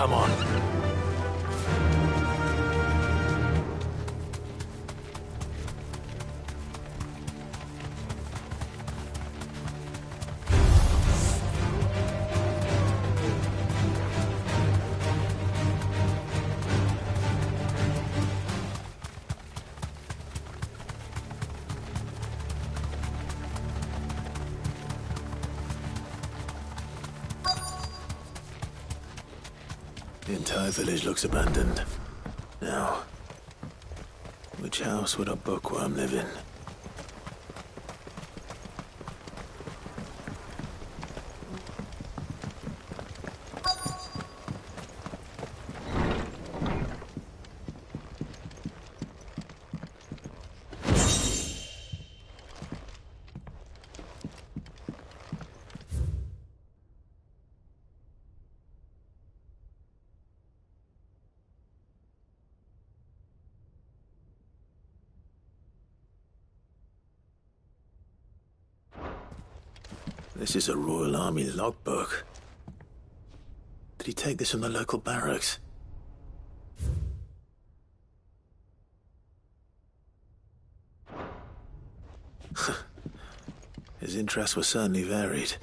Come on. The entire village looks abandoned. Now, which house would a bookworm live in? This is a Royal Army logbook. Did he take this from the local barracks? His interests were certainly varied.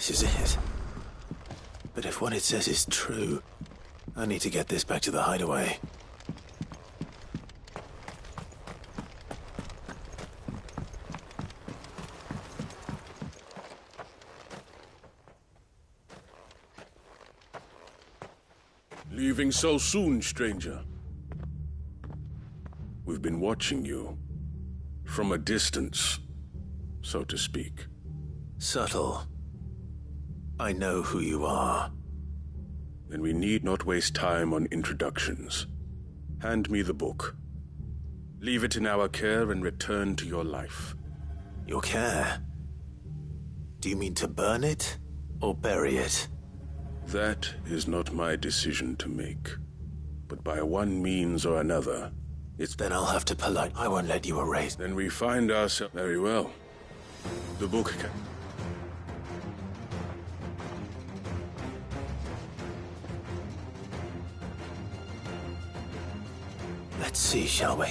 This is it. But if what it says is true, I need to get this back to the hideaway. Leaving so soon, stranger? We've been watching you. From a distance, so to speak. Subtle. I know who you are. Then we need not waste time on introductions. Hand me the book. Leave it in our care and return to your life. Your care? Do you mean to burn it or bury it? That is not my decision to make. But by one means or another, it's... Then I'll have to I won't let you erase. Then we find ourselves... Very well. The book can... Let's see, shall we?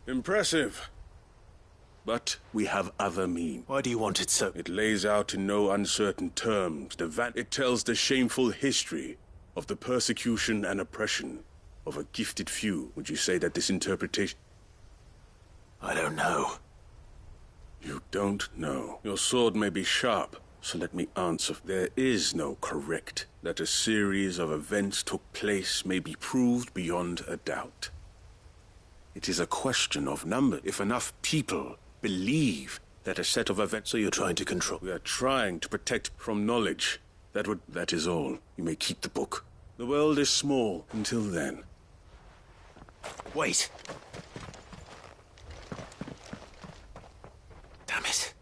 Impressive. But we have other means. Why do you want it so? It lays out in no uncertain terms it tells the shameful history of the persecution and oppression of a gifted few. Would you say that this interpretation... I don't know. You don't know. Your sword may be sharp, so let me answer. There is no correct. That a series of events took place may be proved beyond a doubt. It is a question of number. If enough people believe that a set of events... So you're trying to control... We are trying to protect from knowledge. That is all. You may keep the book. The world is small until then. Wait! Damn it.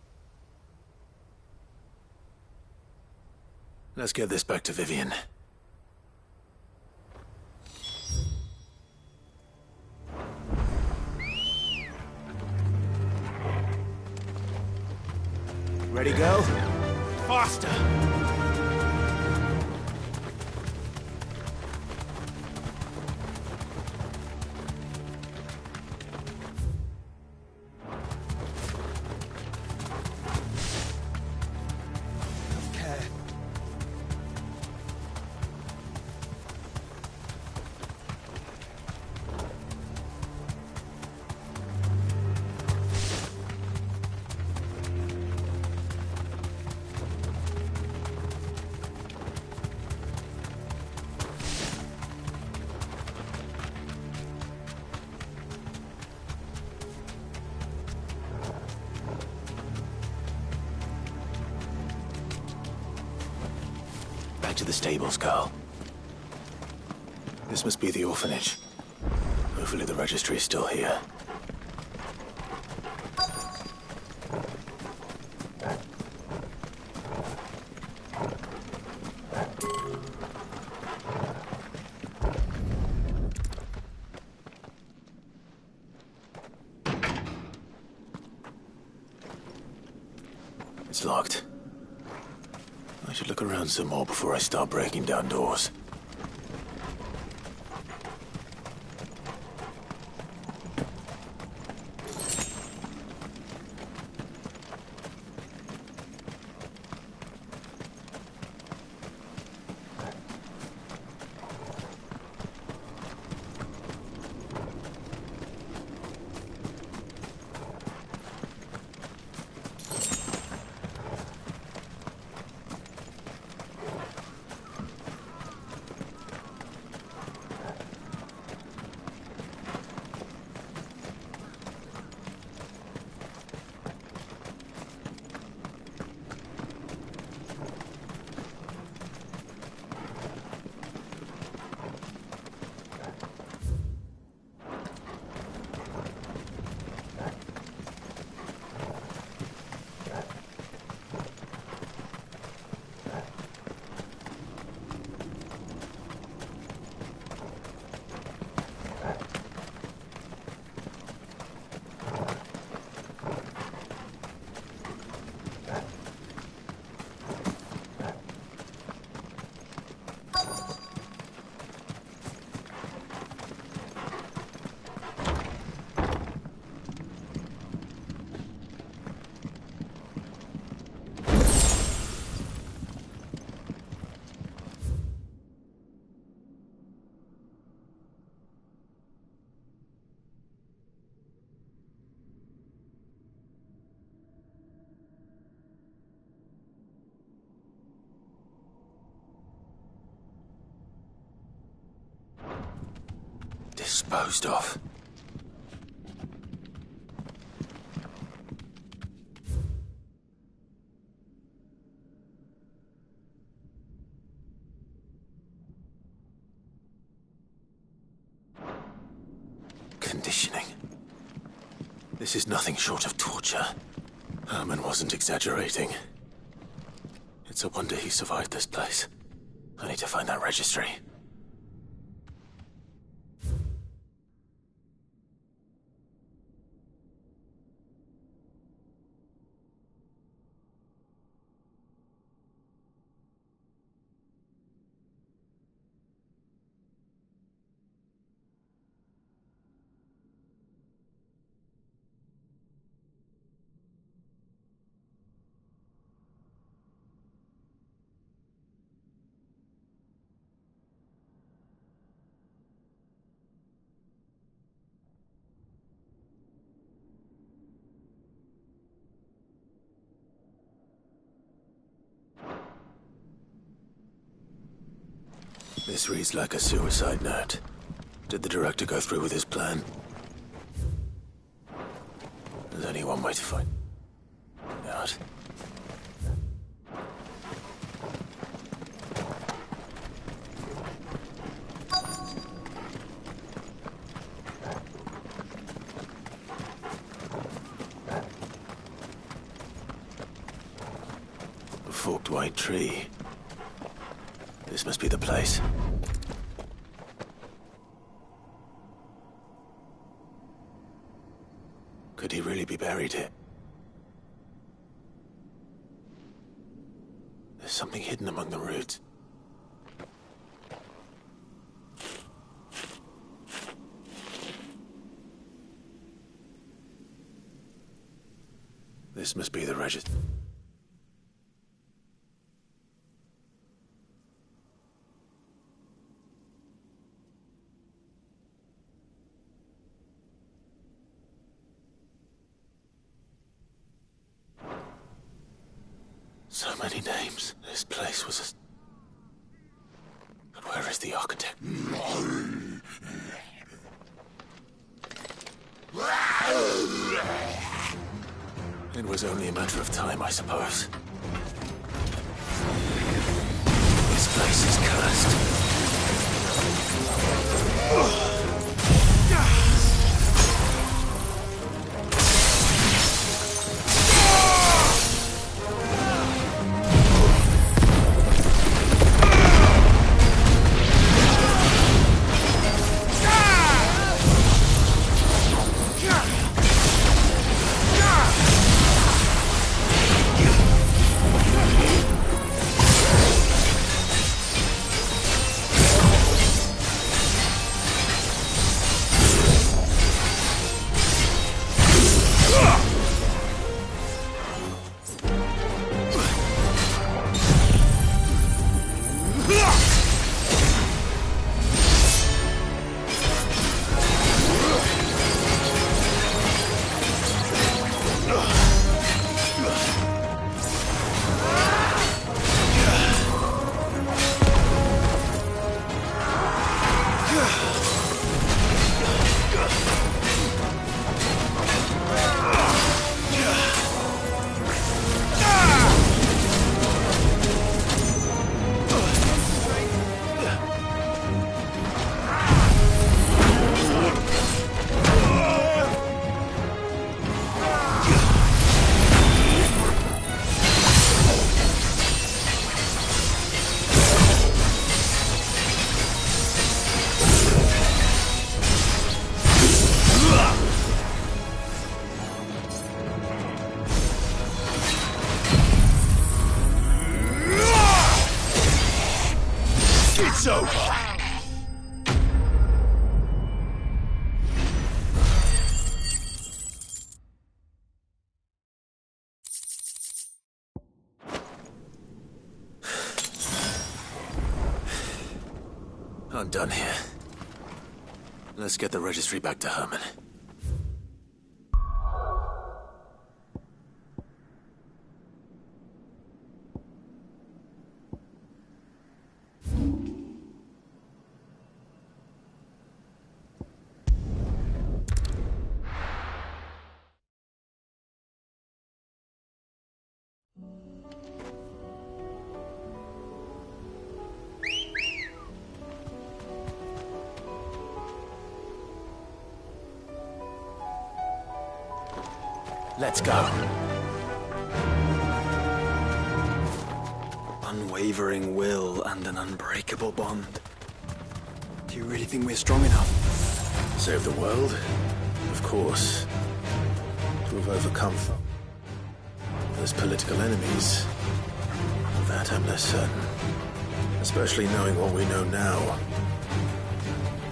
Let's get this back to Vivian. Ready, go? Faster! Back to the stables, Carl. This must be the orphanage. Hopefully the registry is still here. It's locked. I should look around some more before I start breaking down doors. Disposed of. Conditioning. This is nothing short of torture. Herman wasn't exaggerating. It's a wonder he survived this place. I need to find that registry. This reads like a suicide note. Did the director go through with his plan? There's only one way to find out. A forked white tree. This must be the place. Could he really be buried here? There's something hidden among the roots. This must be the register. So many names. This place was a... But where is the architect? It was only a matter of time, I suppose. This place is cursed. It's over! I'm done here. Let's get the registry back to Herman. Let's go. Unwavering will and an unbreakable bond. Do you really think we're strong enough? Save the world? Of course. To have overcome those political enemies. Of that I'm less certain. Especially knowing what we know now.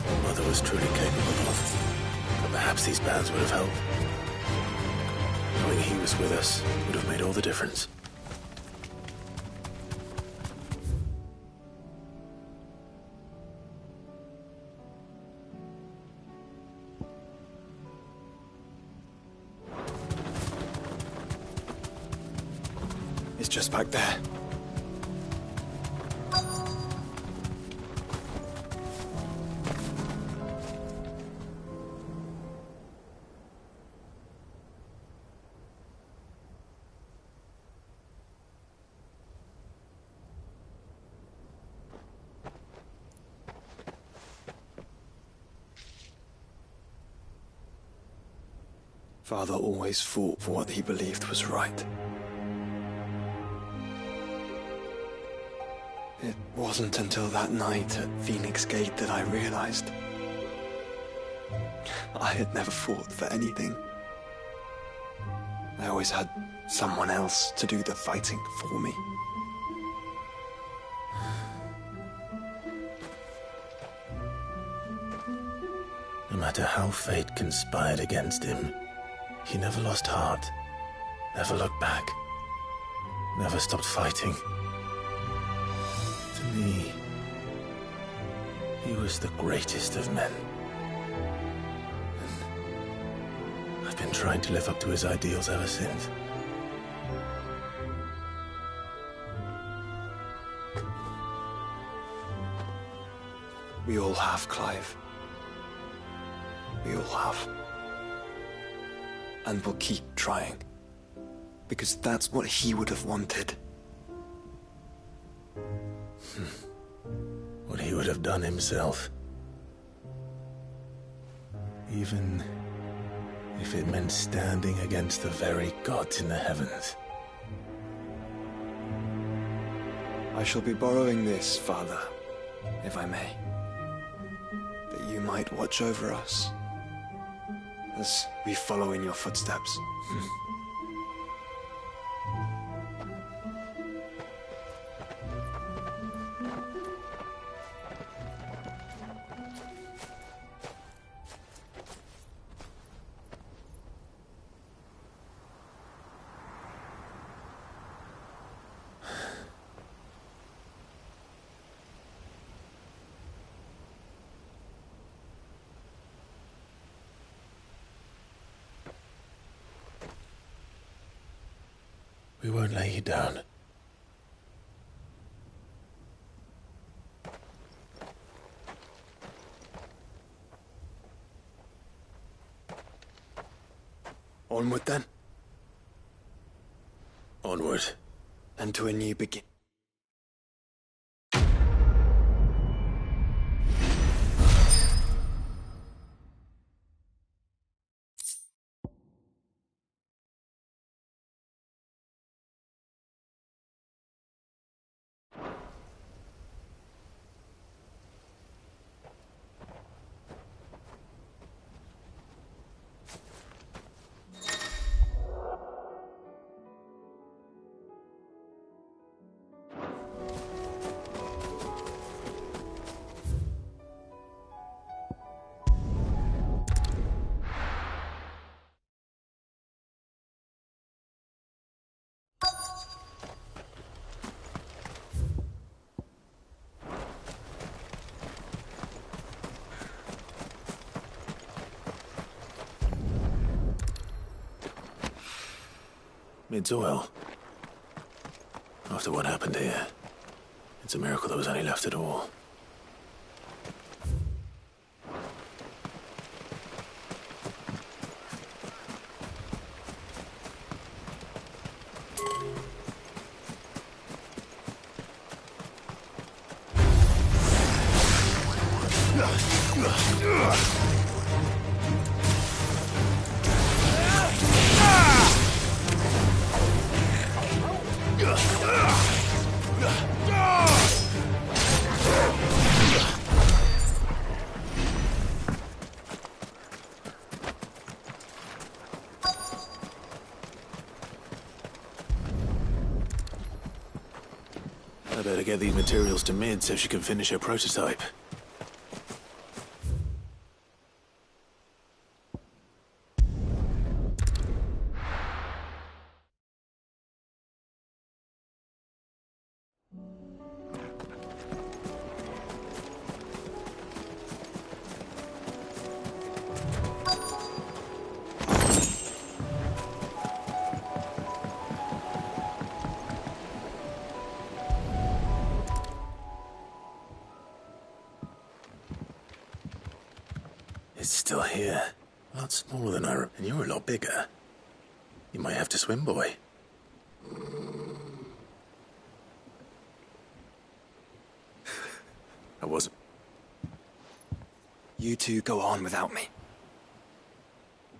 What Mother was truly capable of. But perhaps these bands would have helped. Knowing he was with us would have made all the difference. It's just back there. Father always fought for what he believed was right. It wasn't until that night at Phoenix Gate that I realized I had never fought for anything. I always had someone else to do the fighting for me. No matter how fate conspired against him, he never lost heart, never looked back, never stopped fighting. To me, he was the greatest of men. And I've been trying to live up to his ideals ever since. We all have, Clive. We all have. And we'll keep trying. Because that's what he would have wanted. What he would have done himself. Even if it meant standing against the very gods in the heavens. I shall be borrowing this, Father, if I may. That you might watch over us as we follow in your footsteps. We won't lay you down. Onward then, Onward. and to a new beginning. Mid's oil. After what happened here, it's a miracle there was any left at all. I better get these materials to Mid so she can finish her prototype. It's still here. A lot smaller than I remember. And you're a lot bigger. You might have to swim, boy. I wasn't. You two go on without me.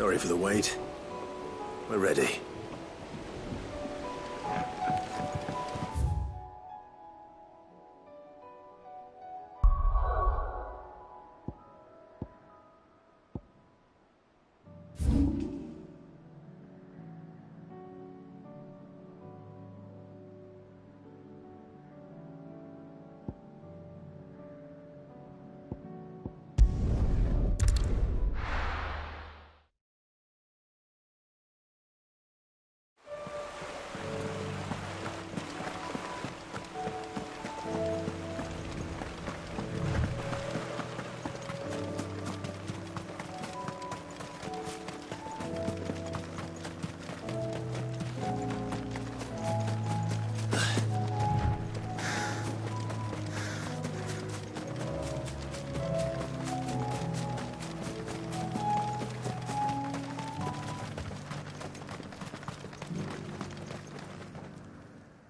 Sorry for the wait. We're ready.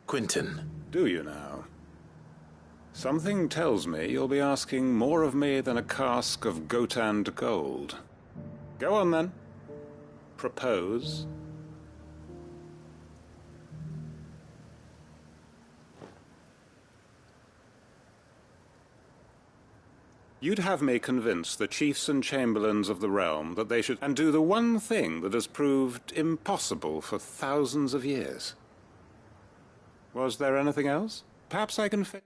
Quentin. Do you now? Something tells me you'll be asking more of me than a cask of Gotand gold. Go on, then. Propose. You'd have me convince the chiefs and chamberlains of the realm that they should and do the one thing that has proved impossible for thousands of years. Was there anything else? Perhaps I can fit.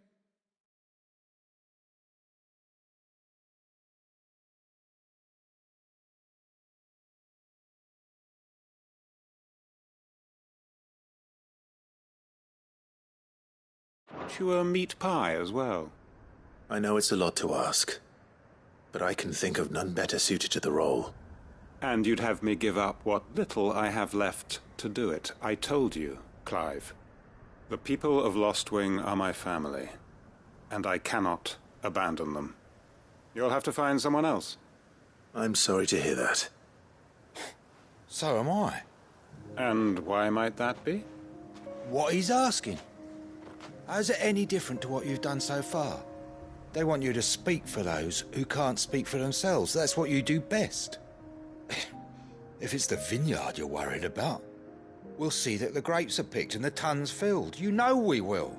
You a meat pie as well. I know it's a lot to ask, but I can think of none better suited to the role. And you'd have me give up what little I have left to do it. I told you, Clive. The people of Lostwing are my family, and I cannot abandon them. You'll have to find someone else. I'm sorry to hear that. So am I. And why might that be? What he's asking. How's it any different to what you've done so far? They want you to speak for those who can't speak for themselves. That's what you do best. If it's the vineyard you're worried about, we'll see that the grapes are picked and the tons filled. You know we will.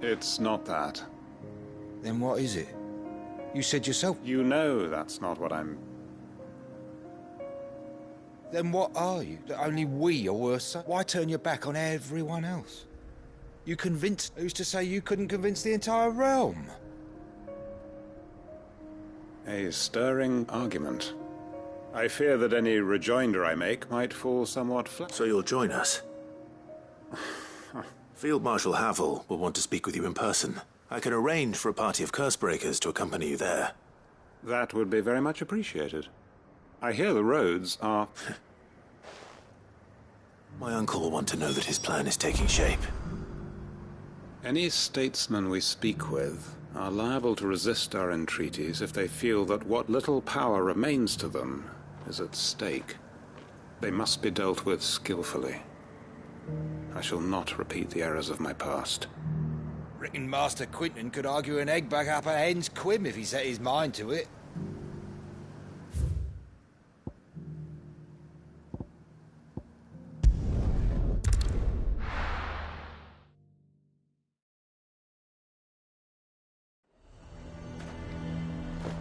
It's not that. Then what is it? You said yourself. You know that's not what I'm... Then what are you? That only we are worth? Why turn your back on everyone else? You convinced... Who's to say you couldn't convince the entire realm? A stirring argument. I fear that any rejoinder I make might fall somewhat flat. So you'll join us? Field Marshal Havel will want to speak with you in person. I can arrange for a party of Cursebreakers to accompany you there. That would be very much appreciated. I hear the roads are... My uncle will want to know that his plan is taking shape. Any statesmen we speak with are liable to resist our entreaties if they feel that what little power remains to them is at stake. They must be dealt with skillfully. I shall not repeat the errors of my past. Reckon Master Quentin could argue an egg back up a hen's quim if he set his mind to it.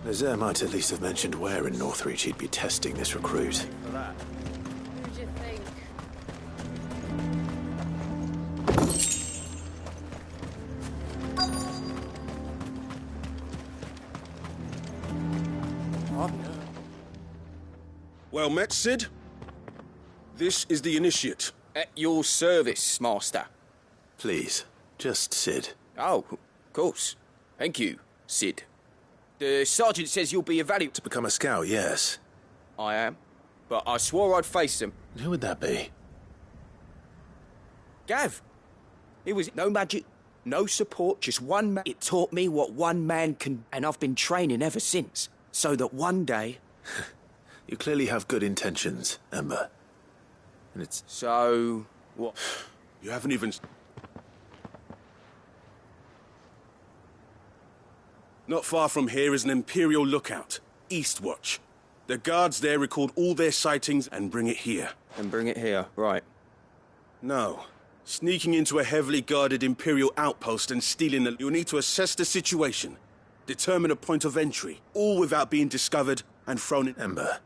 Nazaire might at least have mentioned where in Northreach he'd be testing this recruit. Who'd you think? Well met, Sid. This is the initiate. At your service, Master. Please, just Sid. Oh, of course. Thank you, Sid. The sergeant says you'll be a value... To become a scout, yes. I am. But I swore I'd face him. Who would that be? Gav. It was no magic, no support, just one man. It taught me what one man can... And I've been training ever since. So that one day... You clearly have good intentions, Ember. And it's... So... What? You haven't even... Not far from here is an Imperial lookout, Eastwatch. The guards there record all their sightings and bring it here. And bring it here, right. No. Sneaking into a heavily guarded Imperial outpost and stealing it. You'll need to assess the situation, determine a point of entry, all without being discovered and thrown in. Ember,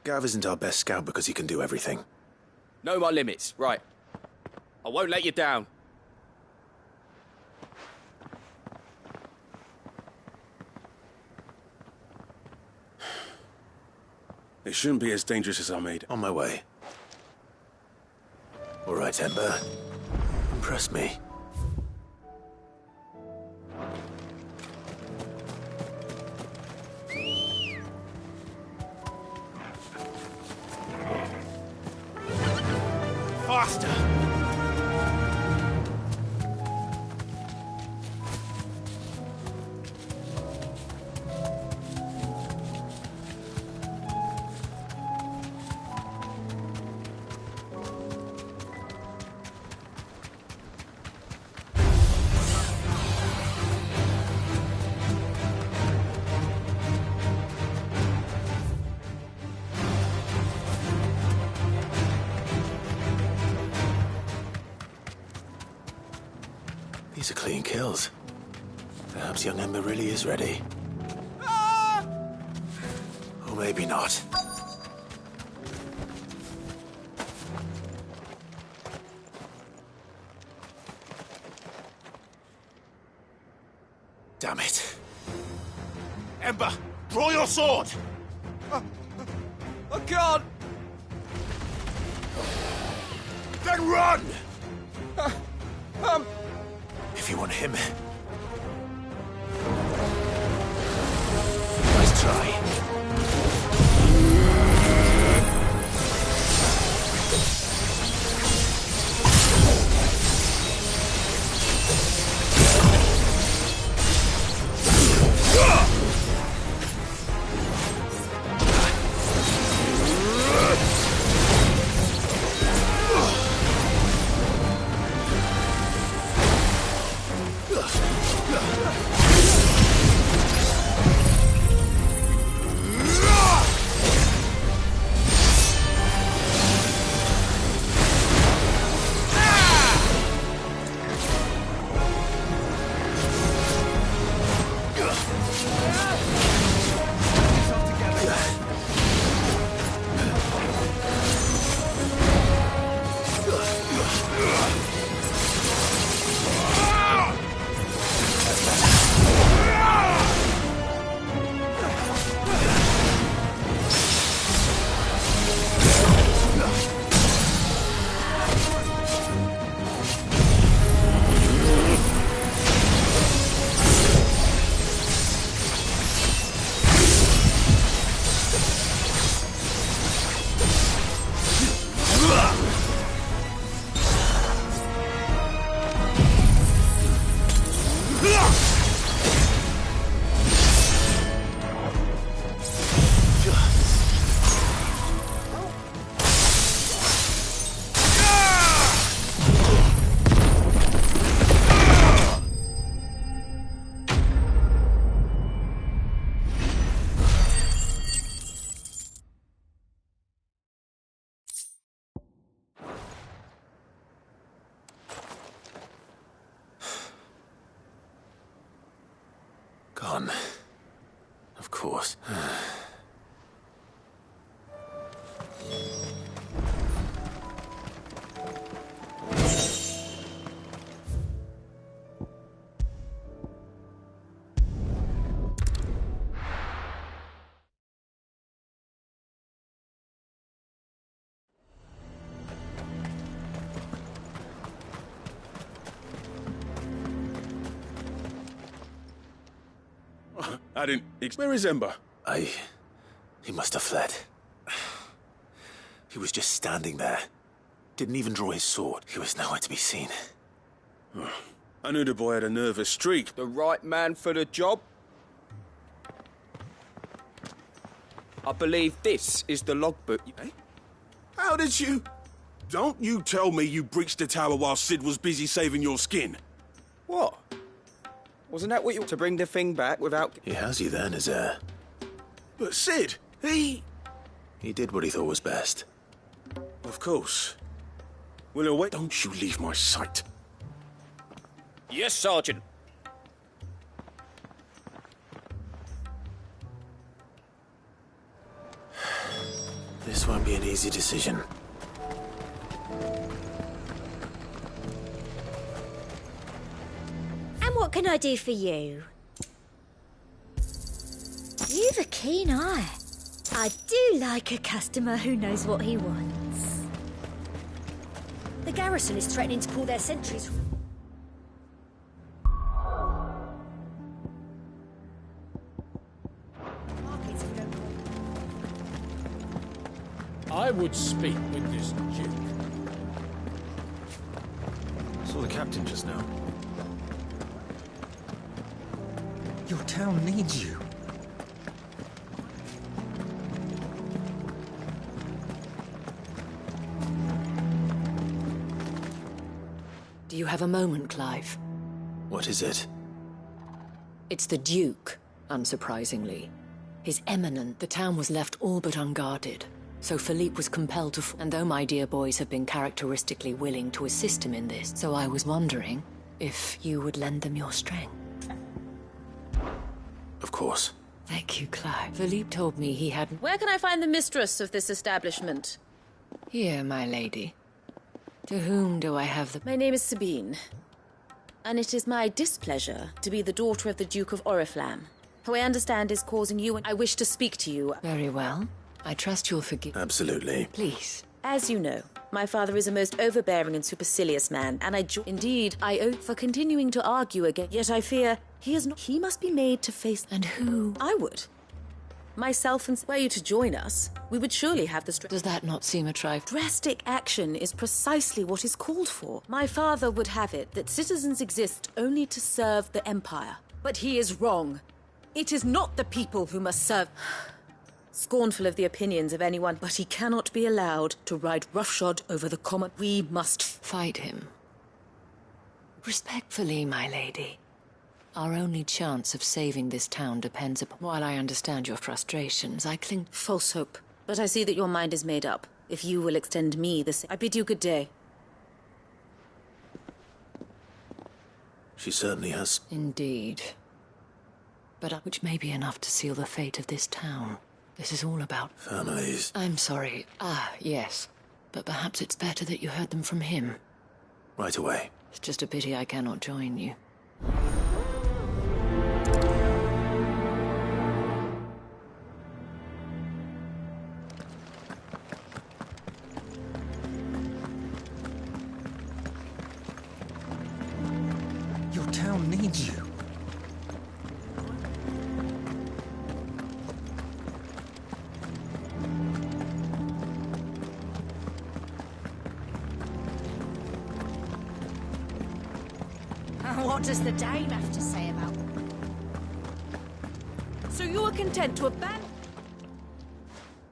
Gav isn't our best scout because he can do everything. Know my limits, right. I won't let you down. It shouldn't be as dangerous as I made it. On my way. All right, Ember. Impress me. Faster! These are clean kills. Perhaps young Ember really is ready. Or maybe not. Damn it. Ember, draw your sword! I can't! Then run! If you want him... Nice try. Gone. Of course. I didn't... Where is Ember? He must have fled. He was just standing there. Didn't even draw his sword. He was nowhere to be seen. I knew the boy had a nervous streak. The right man for the job? I believe this is the logbook. Eh? How did you... Don't you tell me you breached the tower while Sid was busy saving your skin. What? Wasn't that what you... To bring the thing back without... He has you then, his heir. But Sid, He did what he thought was best. Of course. We'll wait. Don't you leave my sight. Yes, Sergeant. This won't be an easy decision. And what can I do for you? You've a keen eye. I do like a customer who knows what he wants. The garrison is threatening to pull their sentries. I would speak with this Duke. Saw the captain just now. Your town needs you. Do you have a moment, Clive? What is it? It's the Duke, unsurprisingly. His Eminent, the town was left all but unguarded. So Philippe was compelled to and though my dear boys have been characteristically willing to assist him in this, so I was wondering if you would lend them your strength. Of course. Thank you, Clive. Philippe told me he had... Where can I find the mistress of this establishment? Here, my lady. To whom do I have the... My name is Sabine, and it is my displeasure to be the daughter of the Duke of Oriflamme, who I understand is causing you, and I wish to speak to you. Very well. I trust you'll forgive... Absolutely. Please. As you know, my father is a most overbearing and supercilious man, and indeed, I owe for continuing to argue again. Yet I fear he is not... He must be made to face... And who? I would. Myself and... Were you to join us, we would surely have the strength... Does that not seem a trifle? Drastic action is precisely what is called for. My father would have it that citizens exist only to serve the Empire. But he is wrong. It is not the people who must serve... Scornful of the opinions of anyone, but he cannot be allowed to ride roughshod over the common. We must fight him. Respectfully, my lady. Our only chance of saving this town depends upon... While I understand your frustrations, I cling... False hope. But I see that your mind is made up. If you will extend me the same... I bid you good day. She certainly has. Indeed. But which may be enough to seal the fate of this town. This is all about... Families. I'm sorry. Yes. But perhaps it's better that you heard them from him. Right away. It's just a pity I cannot join you. Your town needs you. What does the dame have to say about... So you are content to abandon...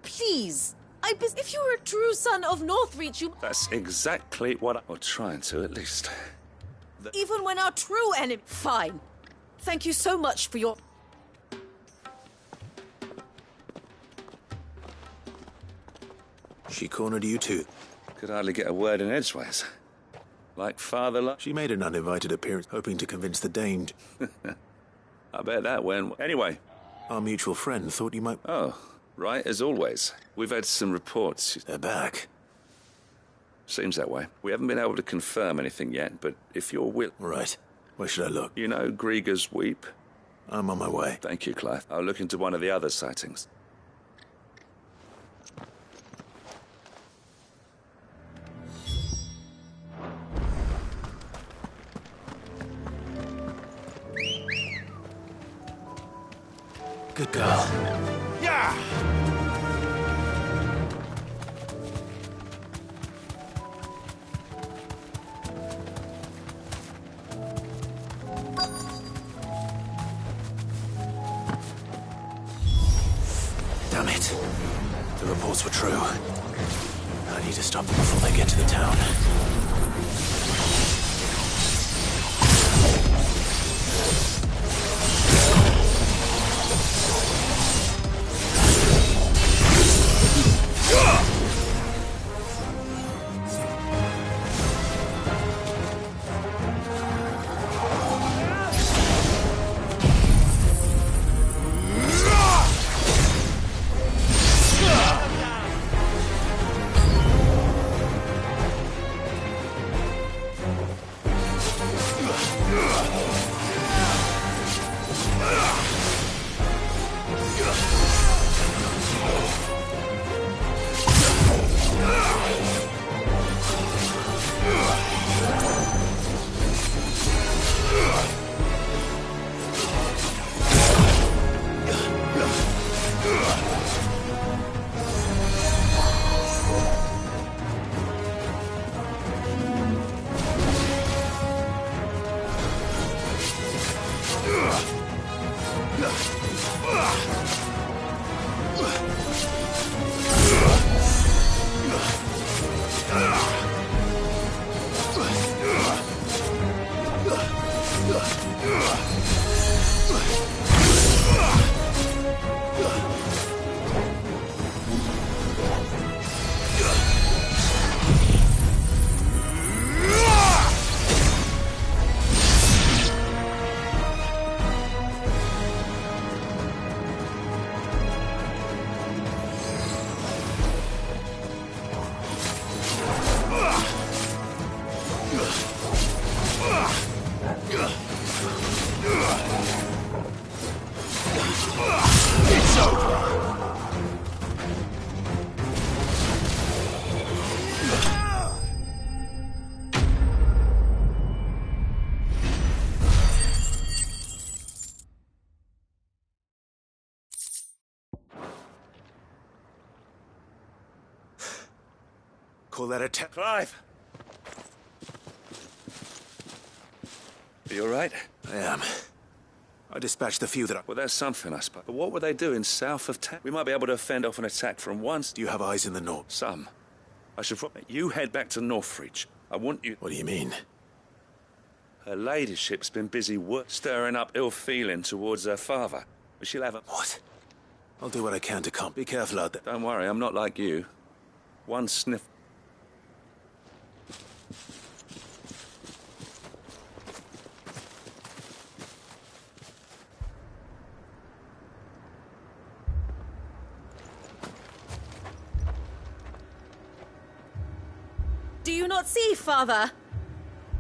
Please! If you were a true son of Northreach, you... That's exactly what I'm trying to, at least. Even when our true enemy... Fine. Thank you so much for your... She cornered you too. Could hardly get a word in edgeways. Like father... She made an uninvited appearance, hoping to convince the Dame. I bet that went... Anyway. Our mutual friend thought you might... Oh, right, as always. We've had some reports. They're back. Seems that way. We haven't been able to confirm anything yet, but if you're Right. Where should I look? You know Grieger's Weep? I'm on my way. Thank you, Clive. I'll look into one of the other sightings. Good girl. Yeah! Damn it. The reports were true. I need to stop them before they get to the town. Call that a test? Clive! Are you all right? I am. I dispatched the few that I... Well, that's something, I suppose. But what were they doing south of town? We might be able to fend off an attack from once. Do you have eyes in the north? Some. I should probably... You head back to Northreach. I want you... What do you mean? Her ladyship's been busy stirring up ill feeling towards her father. But she'll have a... What? I'll do what I can to calm. Be careful out there. Don't worry, I'm not like you. One sniff... Do you not see, Father?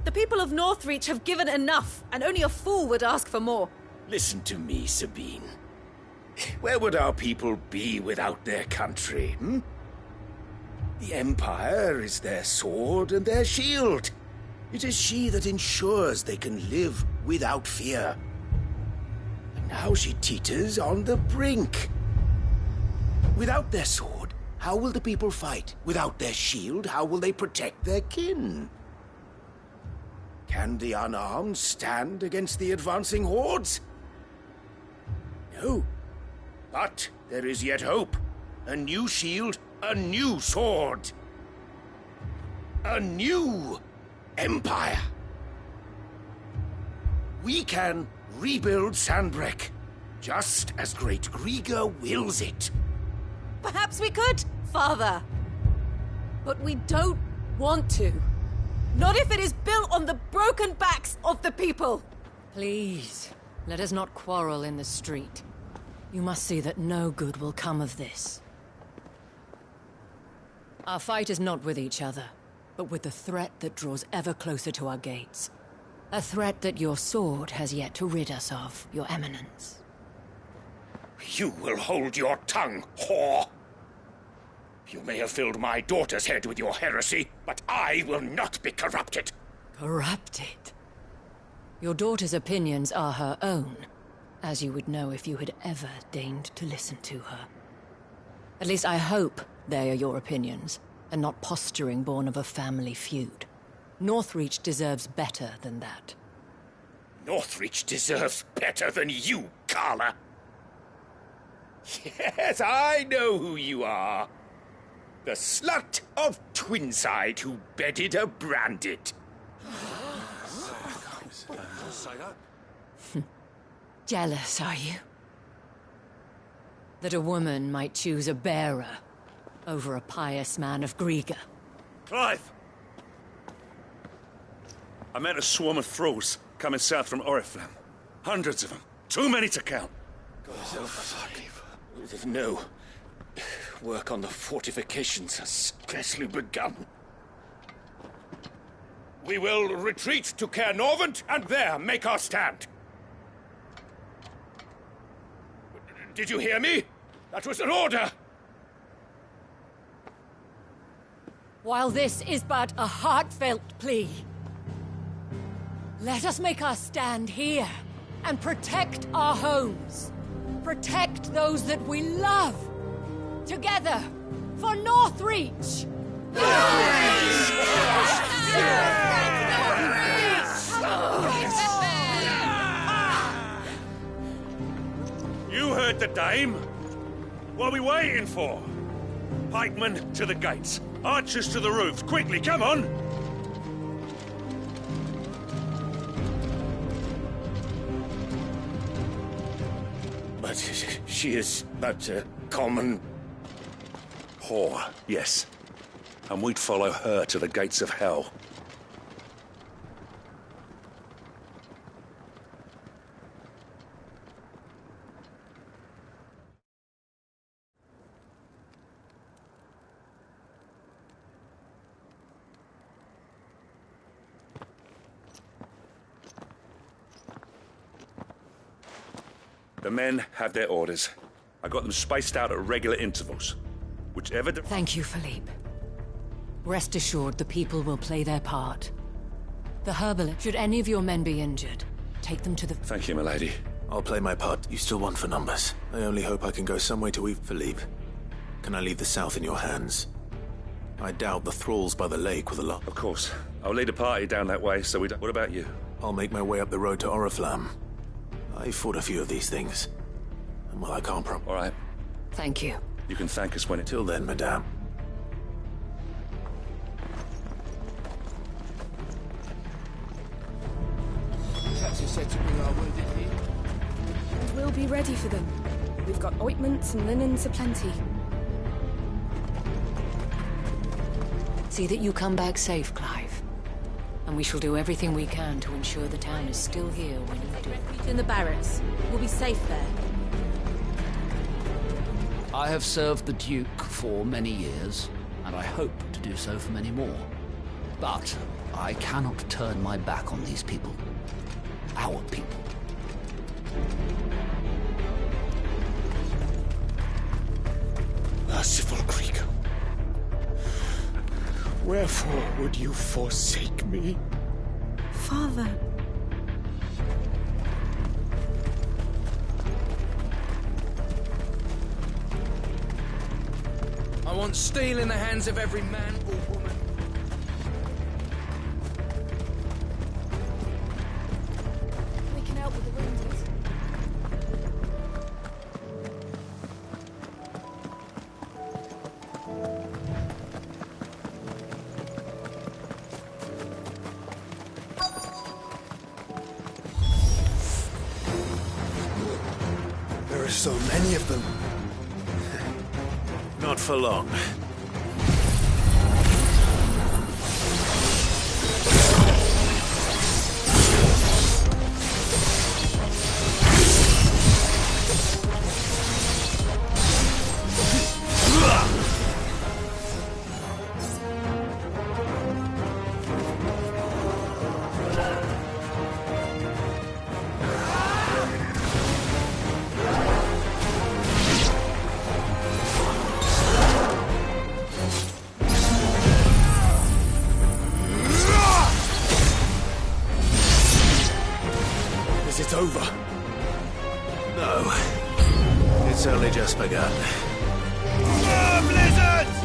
The people of Northreach have given enough, and only a fool would ask for more. Listen to me, Sabine. Where would our people be without their country, hmm? The Empire is their sword and their shield. It is she that ensures they can live without fear. And now she teeters on the brink. Without their sword, how will the people fight? Without their shield, how will they protect their kin? Can the unarmed stand against the advancing hordes? No. But there is yet hope. A new shield, a new sword. A new empire. We can rebuild Sandbreck, just as Great Grieger wills it. Perhaps we could, Father. But we don't want to. Not if it is built on the broken backs of the people. Please, let us not quarrel in the street. You must see that no good will come of this. Our fight is not with each other, but with the threat that draws ever closer to our gates. A threat that your sword has yet to rid us of, Your Eminence. You will hold your tongue, whore! You may have filled my daughter's head with your heresy, but I will not be corrupted. Corrupted? Your daughter's opinions are her own, as you would know if you had ever deigned to listen to her. At least I hope they are your opinions, and not posturing born of a family feud. Northreach deserves better than that. Northreach deserves better than you, Carla. Yes, I know who you are. The slut of Twinside who bedded her branded. Jealous, are you? That a woman might choose a bearer over a pious man of Grieger. Clive! I met a swarm of thralls coming south from Oriflamme. Hundreds of them. Too many to count. No. Work on the fortifications has scarcely begun. We will retreat to Caer Norvent and there make our stand. Did you hear me? That was an order! While this is but a heartfelt plea, let us make our stand here and protect our homes. Protect protect those that we love. Together, for Northreach! You heard the dame. What are we waiting for? Pikemen to the gates. Archers to the roofs. Quickly, come on! But she is but a common... Whore, yes. And we'd follow her to the gates of hell. The men have their orders. I got them spaced out at regular intervals. Whichever... Thank you, Philippe. Rest assured, the people will play their part. The herbalist, should any of your men be injured, take them to the... Thank you, milady. I'll play my part. You still want for numbers. I only hope I can go some way to Philippe. Can I leave the south in your hands? I doubt the thralls by the lake with a lot. Of course. I'll lead a party down that way, so we don't... What about you? I'll make my way up the road to Oriflamme. I fought a few of these things. And well, I can't All right. Thank you. You can thank us when it... Till then, madame. Tatsu said to bring our wounded here. And we'll be ready for them. We've got ointments and linens aplenty. See that you come back safe, Clive. And we shall do everything we can to ensure the town is still here when you do. In the barracks. We'll be safe there. I have served the Duke for many years, and I hope to do so for many more. But I cannot turn my back on these people. Our people. Merciful Krieger, wherefore would you forsake me? Father. I want steel in the hands of every man or woman. We can help with the wounded. There are so many of them. Not for long. It's over. No. It's only just begun. Blizzards!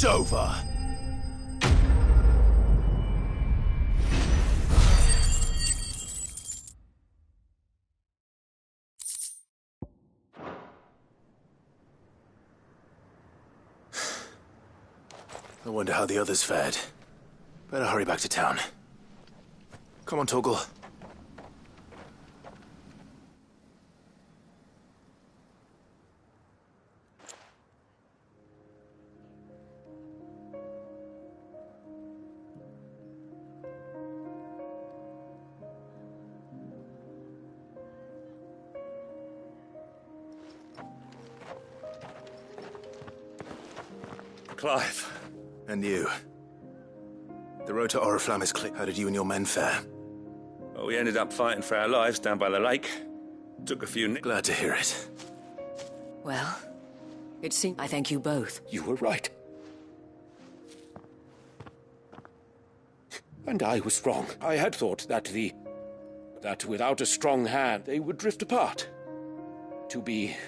over. I wonder how the others fared. Better hurry back to town. Come on, Torgal. Clive. And you. The road to Oriflamme is clear. How did you and your men fare? Well, we ended up fighting for our lives down by the lake. Took a few... Glad to hear it. Well, it seems I thank you both. You were right. And I was wrong. I had thought that without a strong hand, they would drift apart.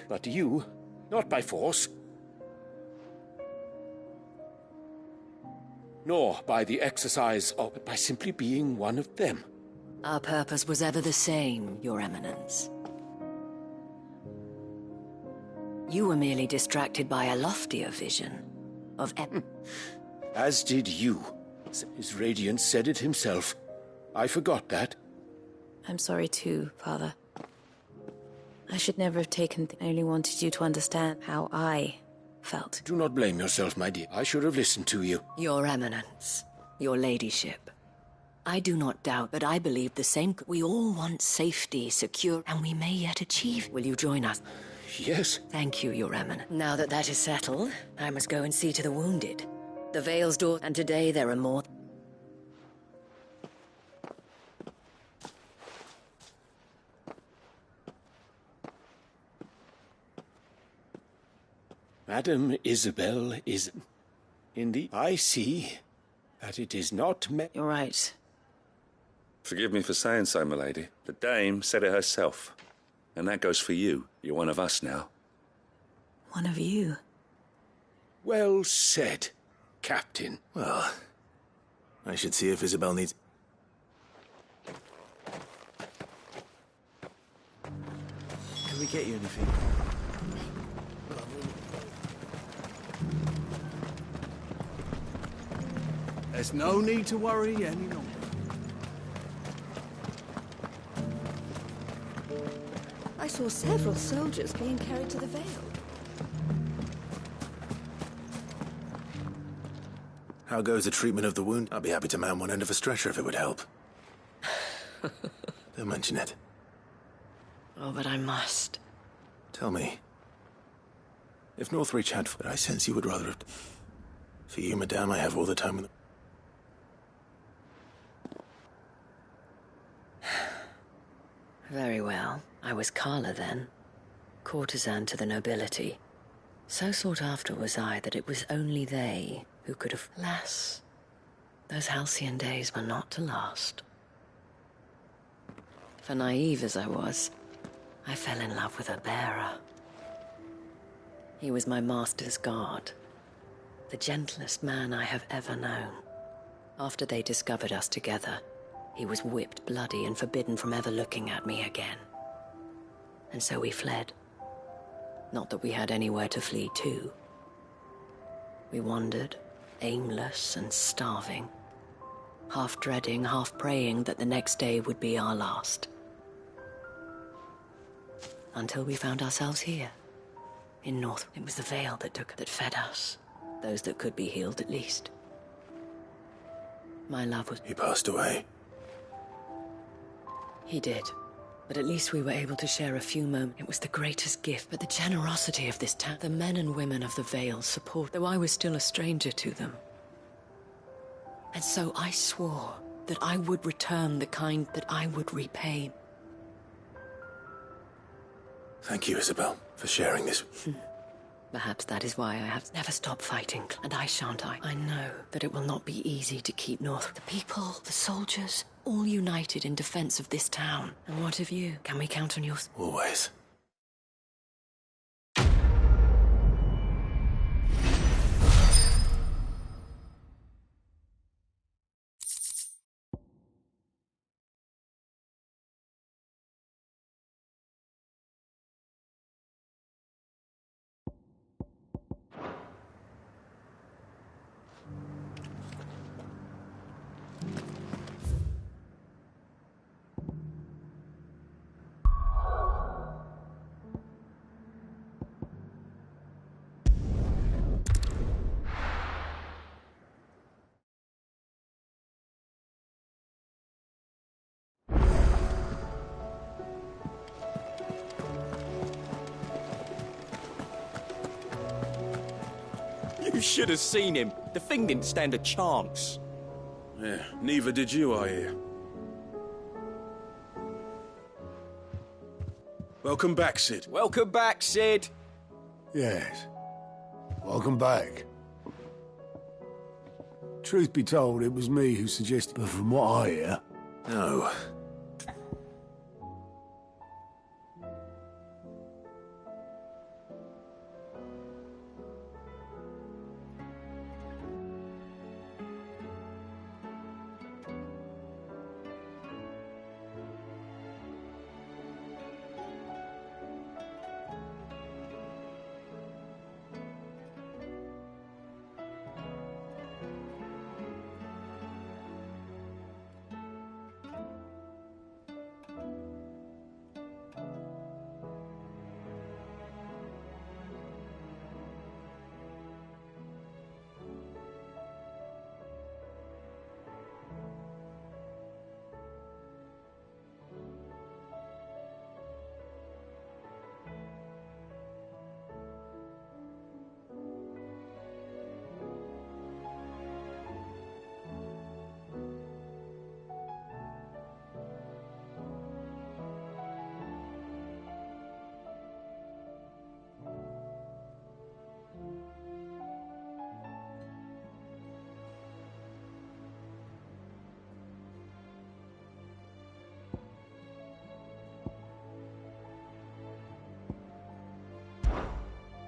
But you, not by force, nor by the exercise of, but by simply being one of them. Our purpose was ever the same, Your Eminence. You were merely distracted by a loftier vision of As did you. His radiance said it himself. I forgot that. I'm sorry too, Father. I should never have taken... I only wanted you to understand how I felt. Do not blame yourself, my dear. I should have listened to you. Your Eminence, your ladyship. I do not doubt, but I believe the same. We all want safety, secure, and we may yet achieve. Will you join us? Yes. Thank you, Your Eminence. Now that that is settled, I must go and see to the wounded. The Vale's door, and today there are more. Madam Isabel is... Indeed, I see that it is not You're right. Forgive me for saying so, my lady. The dame said it herself. And that goes for you. You're one of us now. One of you. Well said, Captain. Well, I should see if Isabel needs... Can we get you anything? There's no need to worry any longer. I saw several soldiers being carried to the Vale. How goes the treatment of the wound? I'll be happy to man one end of a stretcher if it would help. Don't mention it. Oh, but I must. Tell me. If Northreach had... But I sense you would rather have... For you, madame, I have all the time in the... Very well. I was Carla then. Courtesan to the nobility. So sought after was I that it was only they who could have... Alas, those halcyon days were not to last. For naive as I was, I fell in love with a bearer. He was my master's guard, the gentlest man I have ever known. After they discovered us together, he was whipped bloody and forbidden from ever looking at me again. And so we fled. Not that we had anywhere to flee to. We wandered, aimless and starving, half dreading, half praying that the next day would be our last. Until we found ourselves here, in North. It was the Vale that fed us, those that could be healed at least. My love was... He passed away. He did. But at least we were able to share a few moments. It was the greatest gift, but the generosity of this town, the men and women of the Vale support, though I was still a stranger to them. And so I swore that I would return the kind that I would repay. Thank you, Isabel, for sharing this. Perhaps that is why I have never stopped fighting, and I shan't. I know that it will not be easy to keep North. The people, the soldiers, all united in defense of this town. And what of you? Can we count on yours? Always. You should have seen him. The thing didn't stand a chance. Yeah, neither did you, I hear. Welcome back, Sid. Welcome back, Sid. Yes. Welcome back. Truth be told, it was me who suggested, but from what I hear... No.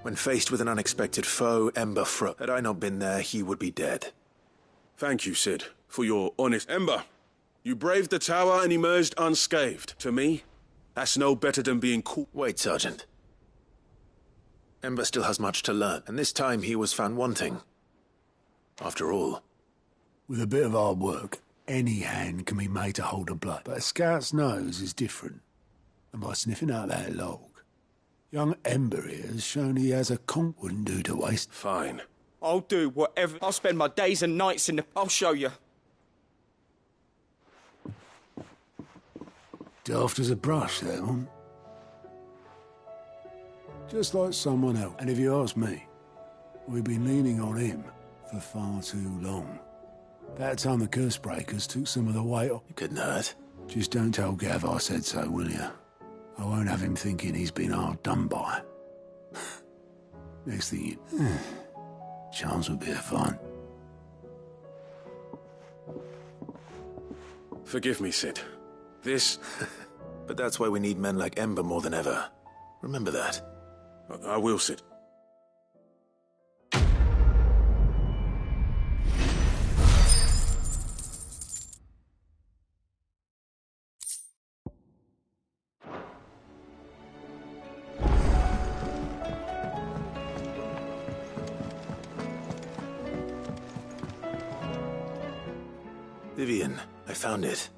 When faced with an unexpected foe, Ember froze. Had I not been there, he would be dead. Thank you, Sid, for your honest... Ember, you braved the tower and emerged unscathed. To me, that's no better than being cool. Wait, Sergeant. Ember still has much to learn, and this time he was found wanting. After all. With a bit of hard work, any hand can be made to hold a blade. But a scout's nose is different. And by sniffing out that log, young Ember here has shown he has a wouldn't do to waste. Fine. I'll do whatever. I'll spend my days and nights in the... I'll show you. Daft as a brush, that one. Just like someone else. And if you ask me, we've been leaning on him for far too long. About time the curse breakers took some of the weight off. It couldn't hurt. Just don't tell Gav I said so, will you? I won't have him thinking he's been hard done by. Next thing you... chance would be a fun. Forgive me, Sid. This... But that's why we need men like Ember more than ever. Remember that. I will, Sid. Vivian, I found it.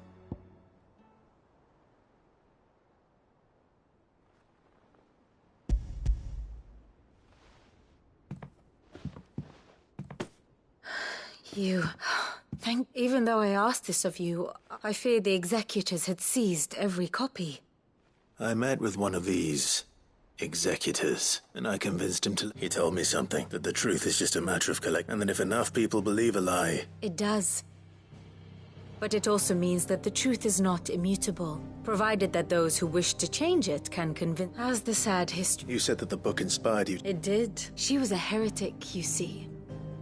You... Even though I asked this of you, I fear the executors had seized every copy. I met with one of these executors, and I convinced him to... He told me something, that the truth is just a matter of collect, and that if enough people believe a lie... It does. But it also means that the truth is not immutable, provided that those who wish to change it can convince... How's the sad history? You said that the book inspired you. It did. She was a heretic, you see.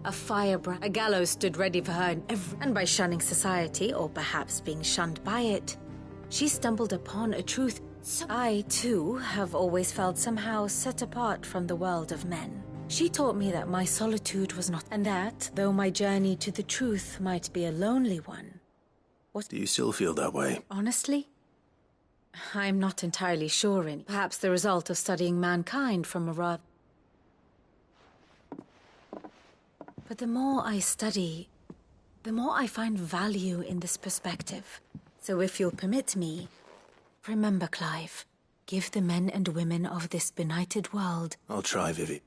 A firebrand. A gallows stood ready for her in every... And by shunning society, or perhaps being shunned by it, she stumbled upon a truth. So I, too, have always felt somehow set apart from the world of men. She taught me that my solitude was not... And that, though my journey to the truth might be a lonely one... What? Do you still feel that way? Honestly? I'm not entirely sure in... Perhaps the result of studying mankind from a rather... But the more I study, the more I find value in this perspective. So if you'll permit me, remember, Clive, give the men and women of this benighted world... I'll try, Vivi.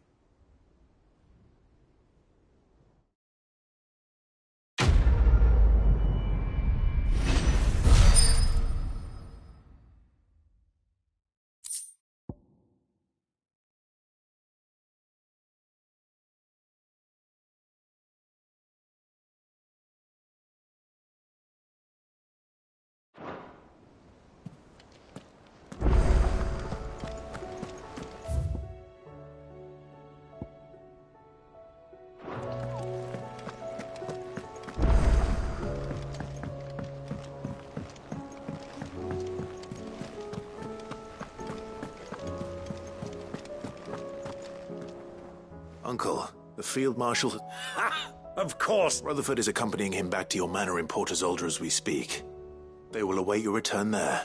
Uncle, the Field Marshal... Ha! Of course! Rutherford is accompanying him back to your manor in Port Isolde as we speak. They will await your return there.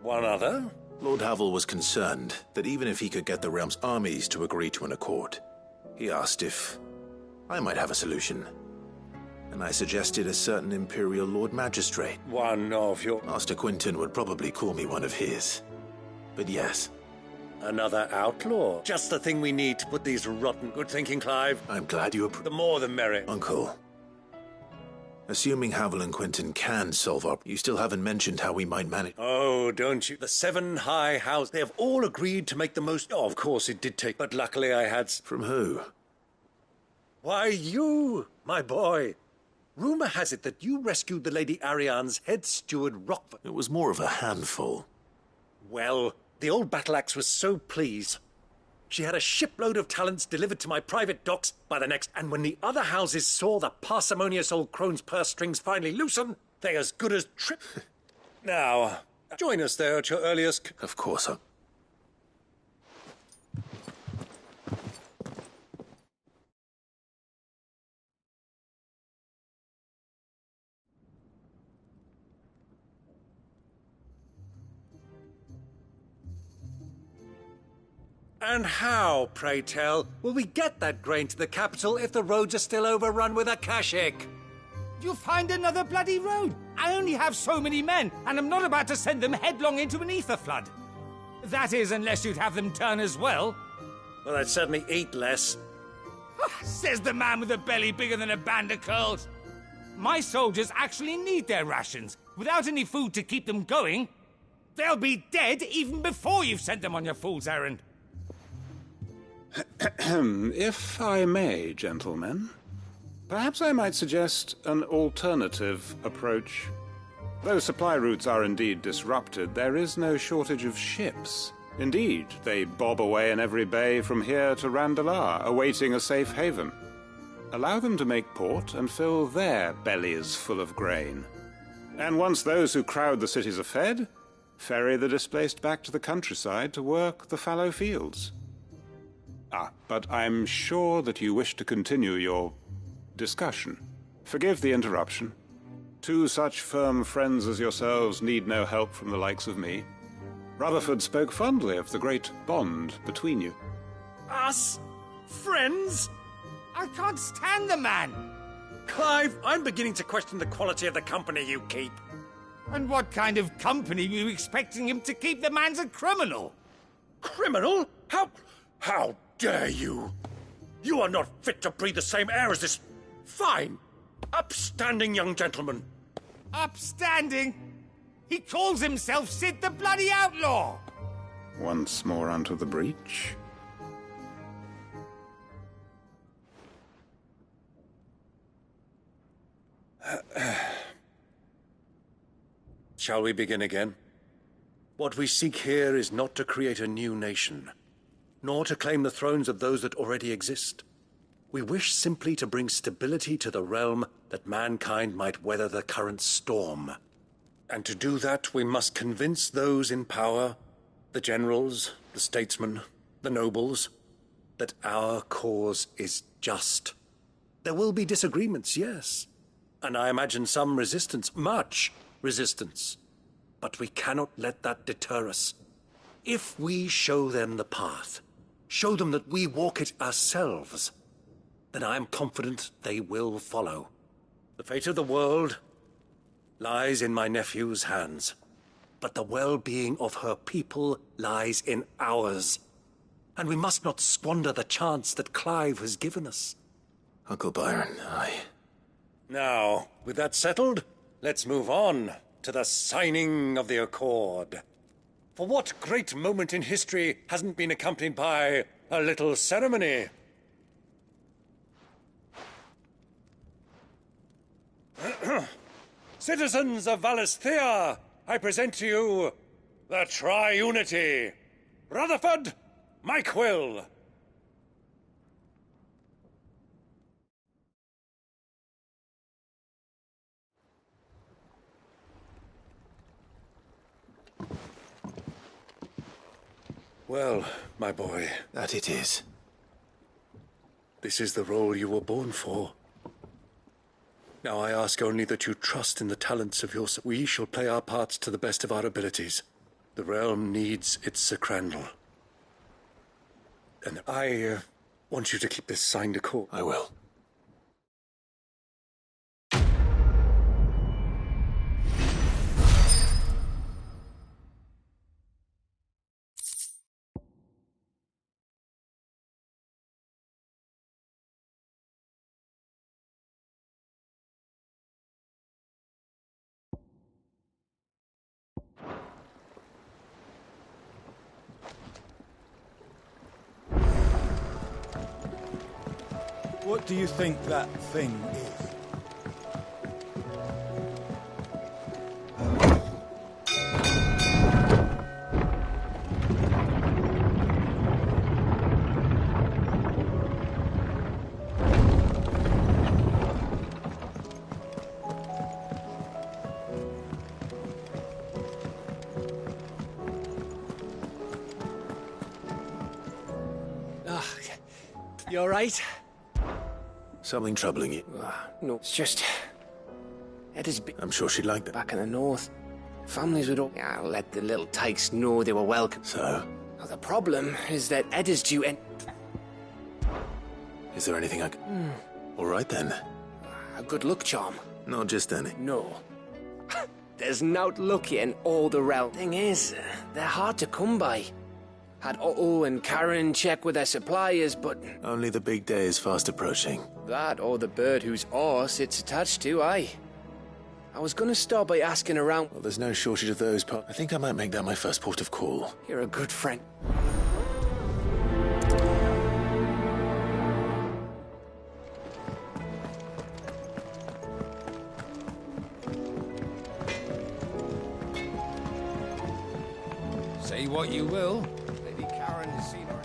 One other? Lord Havel was concerned that even if he could get the realm's armies to agree to an accord, he asked if I might have a solution. And I suggested a certain Imperial Lord Magistrate. One of your... Master Quinton would probably call me one of his. But yes. Another outlaw. Just the thing we need to put these rotten... Good thinking, Clive. I'm glad you The more the merrier. Uncle. Assuming Havel and Quinton can solve up, you still haven't mentioned how we might manage... Oh, don't you? The 7 High House, they have all agreed to make the most... Oh, of course it did take... But luckily I had... From who? Why, you, my boy. Rumour has it that you rescued the Lady Ariane's head steward, Rockford. It was more of a handful. Well, the old battle-axe was so pleased. She had a shipload of talents delivered to my private docks by the next... And when the other houses saw the parsimonious old crone's purse strings finally loosen, they as good as trip... Now, join us there at your earliest... Of course, And how, pray tell, will we get that grain to the capital if the roads are still overrun with akashic? You'll find another bloody road. I only have so many men, and I'm not about to send them headlong into an ether flood. That is, unless you'd have them turn as well. Well, I'd certainly eat less. Says the man with a belly bigger than a band of curls. My soldiers actually need their rations. Without any food to keep them going, they'll be dead even before you've sent them on your fool's errand. If I may, gentlemen, perhaps I might suggest an alternative approach. Though supply routes are indeed disrupted, there is no shortage of ships. Indeed, they bob away in every bay from here to Randalar, awaiting a safe haven. Allow them to make port and fill their bellies full of grain. And once those who crowd the cities are fed, ferry the displaced back to the countryside to work the fallow fields. But I'm sure that you wish to continue your discussion. Forgive the interruption. 2 such firm friends as yourselves need no help from the likes of me. Rutherford spoke fondly of the great bond between you. Us? Friends? I can't stand the man! Clive, I'm beginning to question the quality of the company you keep. And what kind of company were you expecting him to keep? The man's a criminal! Criminal? How dare you? You are not fit to breathe the same air as this fine, upstanding young gentleman. Upstanding? He calls himself Sid the Bloody Outlaw! Once more onto the breach. Shall we begin again? What we seek here is not to create a new nation, nor to claim the thrones of those that already exist. We wish simply to bring stability to the realm that mankind might weather the current storm. And to do that, we must convince those in power, the generals, the statesmen, the nobles, that our cause is just. There will be disagreements, yes, and I imagine some resistance, much resistance. But we cannot let that deter us. If we show them the path, show them that we walk it ourselves, then I am confident they will follow. The fate of the world lies in my nephew's hands, but the well-being of her people lies in ours. And we must not squander the chance that Clive has given us. Uncle Byron, Now, with that settled, let's move on to the signing of the Accord. For what great moment in history hasn't been accompanied by a little ceremony? Citizens of Valisthea, I present to you the Triunity. Rutherford, my quill. Well, my boy. That it is. This is the role you were born for. Now I ask only that you trust in the talents of your... We shall play our parts to the best of our abilities. The realm needs its Sir Crandall. And I want you to keep this signed to court. I will. What do you think that thing is? You alright? Something troubling you? No, it's just... Edda's been... I'm sure she'd like that. Back in the north. Families would all... Yeah, let the little tykes know they were welcome. So? Now, the problem is that Edda's due and... Is there anything I can... All right, then. A good luck charm. Not just any. No. There's nought lucky in all the realm. Thing is, they're hard to come by. Had Otto and Karen check with their suppliers, but... Only the big day is fast approaching. That or the bird whose oar sits attached to, aye. I was gonna start by asking around... Well, there's no shortage of those, I think I might make that my first port of call. You're a good friend. Say what you will. Lady Karen has seen her.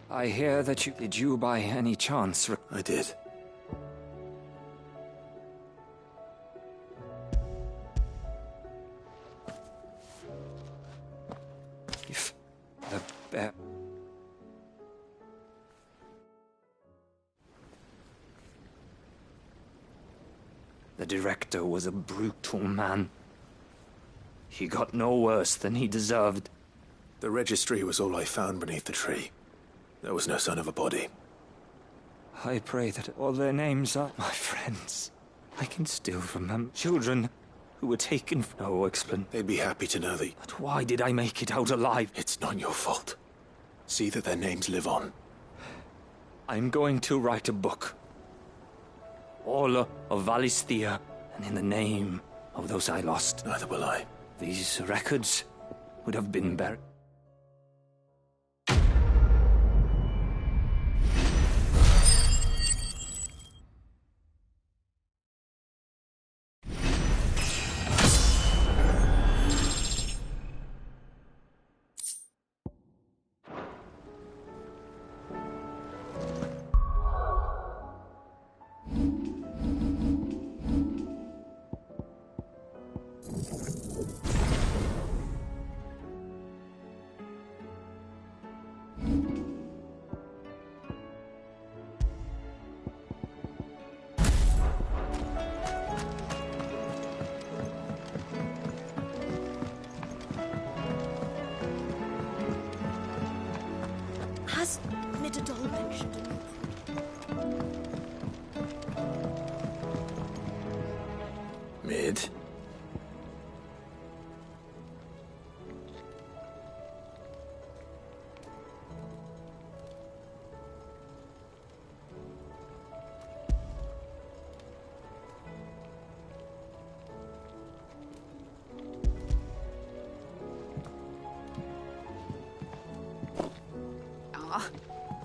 I hear that you... Did you by any chance... I did. If the bear... The director was a brutal man. He got no worse than he deserved. The registry was all I found beneath the tree. There was no sign of a body. I pray that all their names are my friends. I can still remember children who were taken for no explanation. They'd be happy to know that. But why did I make it out alive? It's not your fault. See that their names live on. I'm going to write a book. All of Valisthea, and in the name of those I lost. Neither will I. These records would have been buried. Has Midadol mentioned anything? Mid?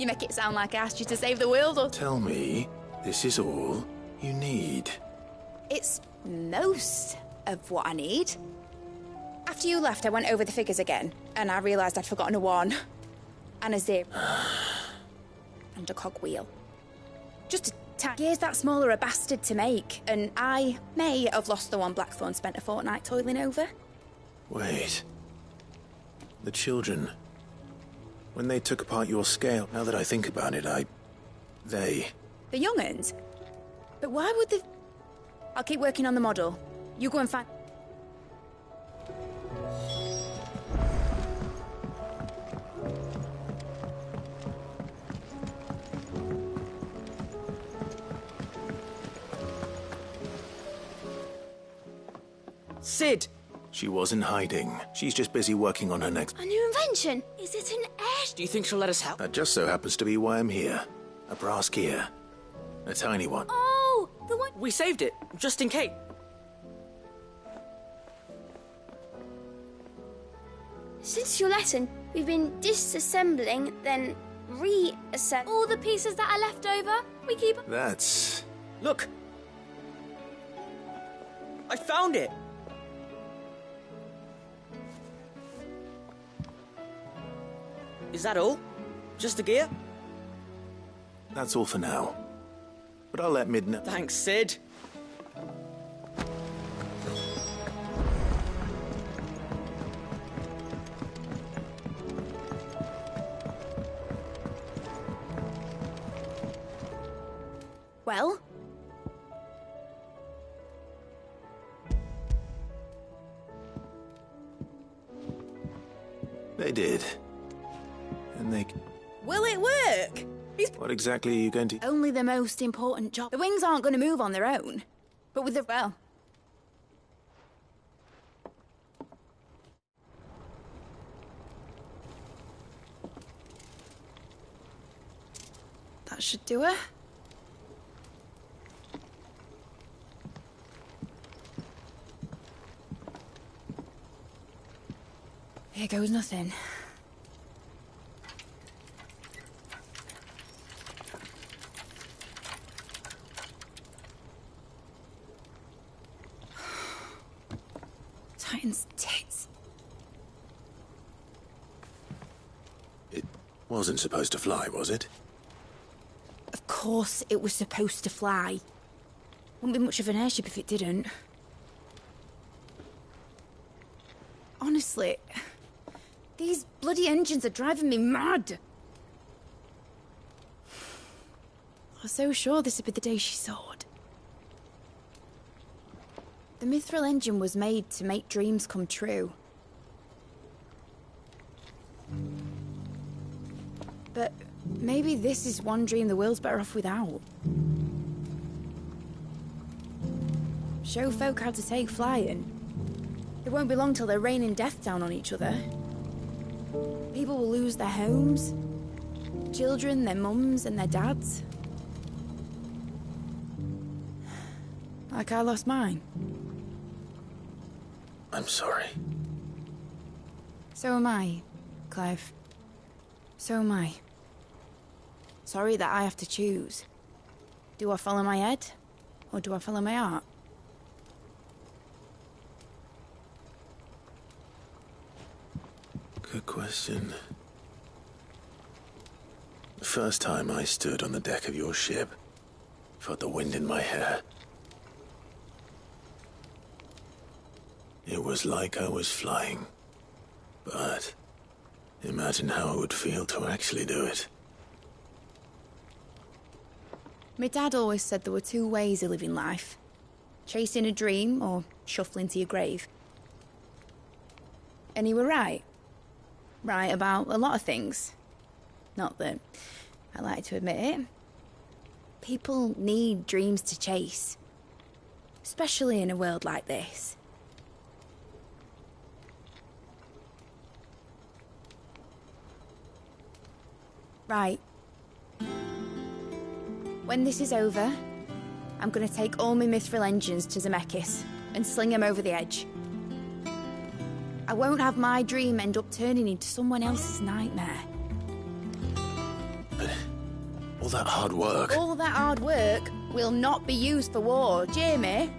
You make it sound like I asked you to save the world or... Tell me, this is all you need. It's most of what I need. After you left, I went over the figures again, and I realised I'd forgotten a 1. And a 0. And a cogwheel. Just a gear's that smaller a bastard to make, and I may have lost the one Blackthorn spent a fortnight toiling over. Wait. The children. When they took apart your scale, now that I think about it, they... The young'uns? But why would they... I'll keep working on the model. You go and find... Sid! She wasn't hiding. She's just busy working on her next... A new invention? Is it an air... Do you think she'll let us help? That just so happens to be why I'm here. A brass gear. A tiny one. Oh, the one... We saved it, just in case. Since your lesson, we've been disassembling, then reassembling all the pieces that are left over. We keep... That's... Look! I found it! Is that all? Just the gear? That's all for now. But I'll let Mid know. Thanks, Sid. Well? They did. And they... Will it work? What exactly are you going to... Only the most important job. The wings aren't going to move on their own. But with the... well... That should do it. Here goes nothing. Titan's tits. It wasn't supposed to fly, was it? Of course it was supposed to fly. Wouldn't be much of an airship if it didn't. Honestly, these bloody engines are driving me mad. I was so sure this would be the day she soared. The Mithril engine was made to make dreams come true. But maybe this is one dream the world's better off without. Show folk how to take flying. It won't be long till they're raining death down on each other. People will lose their homes. Children, their mums and their dads. Like I lost mine. I'm sorry. So am I, Clive. So am I. Sorry that I have to choose. Do I follow my head, or do I follow my heart? Good question. The first time I stood on the deck of your ship, felt the wind in my hair. It was like I was flying. But imagine how it would feel to actually do it. My dad always said there were two ways of living life. Chasing a dream or shuffling to your grave. And he were right. Right about a lot of things. Not that I like to admit it. People need dreams to chase. Especially in a world like this. Right. When this is over, I'm gonna take all my Mithril engines to Zemeckis and sling them over the edge. I won't have my dream end up turning into someone else's nightmare. But that hard work. All that hard work will not be used for war, Jamie.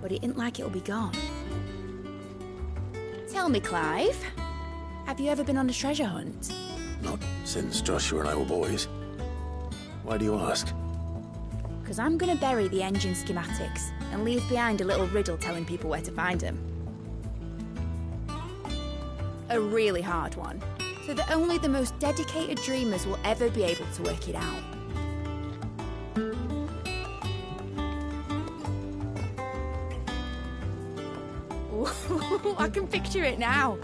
But it ain't like it'll be gone. Tell me, Clive, have you ever been on a treasure hunt? Not since Joshua and I were boys. Why do you ask? Because I'm going to bury the engine schematics and leave behind a little riddle telling people where to find them. A really hard one, so that only the most dedicated dreamers will ever be able to work it out. Ooh, I can picture it now.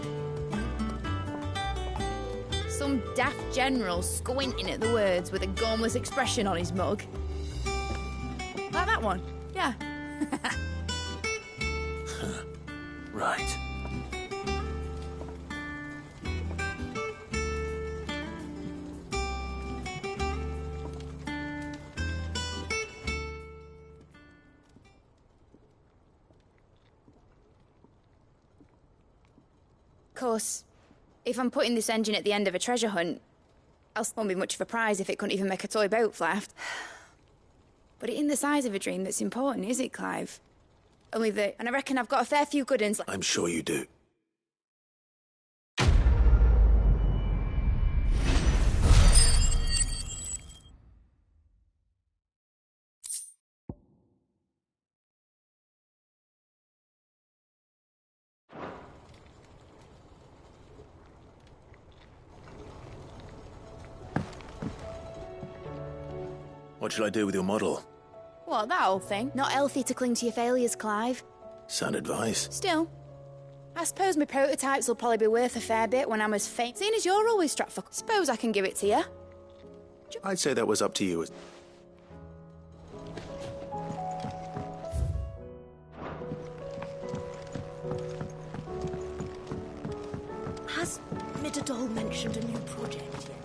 Some daft general squinting at the words with a gormless expression on his mug. Like that one, yeah. Right. Of course, if I'm putting this engine at the end of a treasure hunt, else won't be much of a prize if it couldn't even make a toy boat left. But it ain't the size of a dream that's important, is it, Clive? Only that, and I reckon I've got a fair few good uns. I'm sure you do. What shall I do with your model? What, that old thing? Not healthy to cling to your failures, Clive. Sound advice. Still, I suppose my prototypes will probably be worth a fair bit when I'm as faint. Seeing as you're always strapped for... Suppose I can give it to you. I'd say that was up to you. Has Middledole mentioned a new project yet?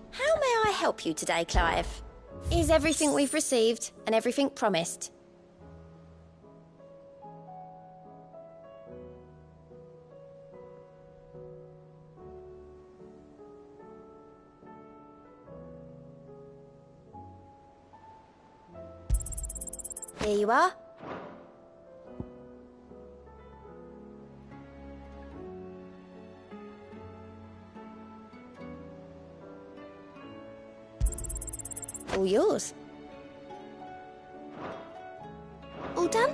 How may I help you today, Clive? Is everything we've received and everything promised? Here you are. All yours. All done?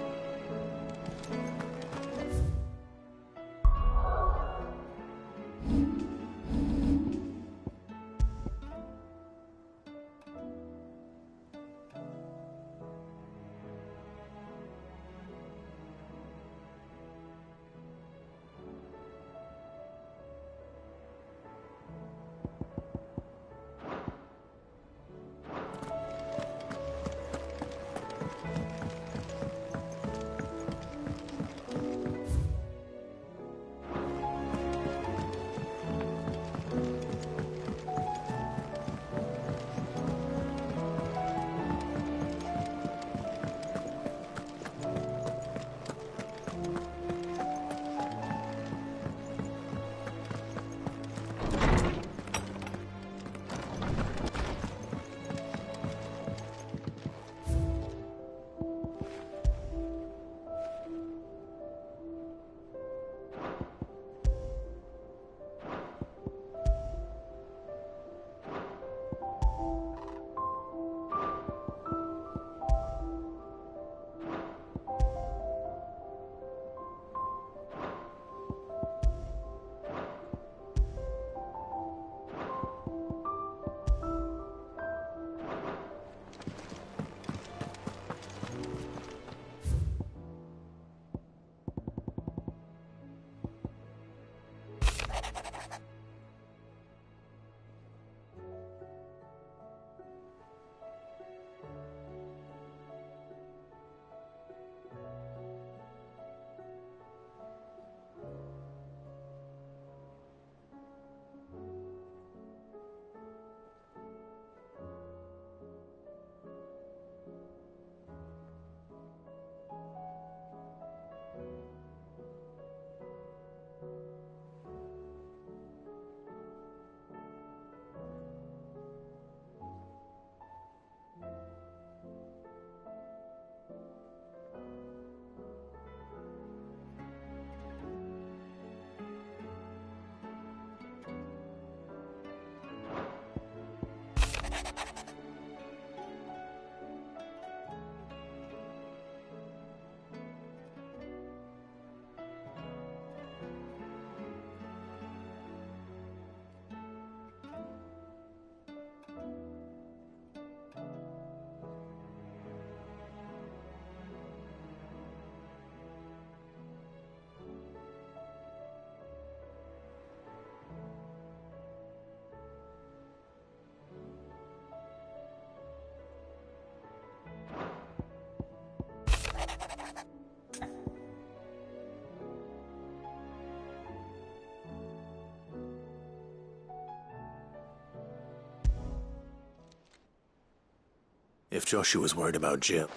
If Joshua's worried about Jill...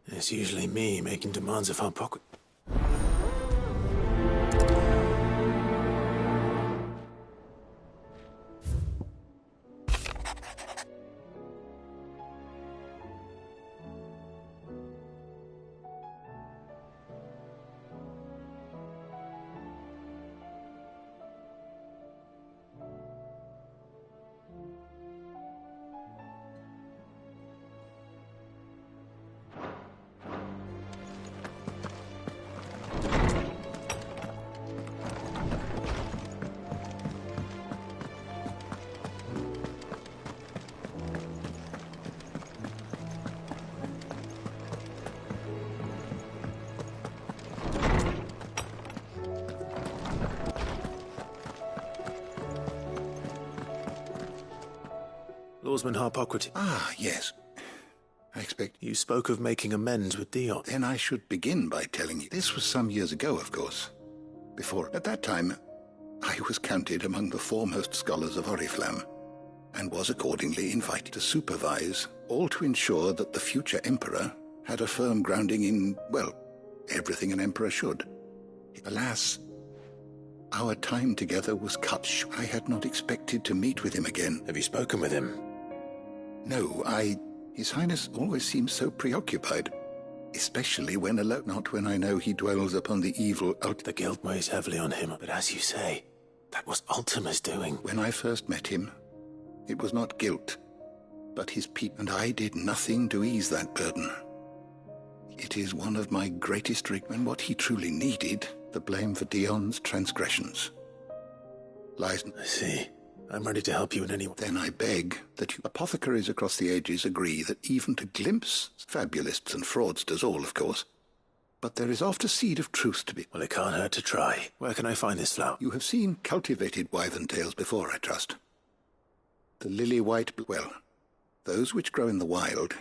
It's usually me making demands of our pocket. Lawsman Harpocrates. Ah, yes. I expect... You spoke of making amends with Dion. Then I should begin by telling you. This was some years ago, of course. Before, at that time, I was counted among the foremost scholars of Oriflamme, and was accordingly invited to supervise, all to ensure that the future emperor had a firm grounding in, well, everything an emperor should. Alas, our time together was cut short. I had not expected to meet with him again. Have you spoken with him? No, His Highness always seems so preoccupied, especially when alone. Not when I know he dwells upon the evil The guilt weighs heavily on him, but as you say, that was Ultima's doing. When I first met him, it was not guilt, but his people, and I did nothing to ease that burden. It is one of my greatest and what he truly needed, the blame for Dion's transgressions, lies... I see. I'm ready to help you in any way. Then I beg that you apothecaries across the ages agree that even to glimpse fabulists and fraudsters all, of course, but there is oft a seed of truth to be... Well, it can't hurt to try. Where can I find this flower? You have seen cultivated wyvern tails before, I trust. The lily-white... Well, those which grow in the wild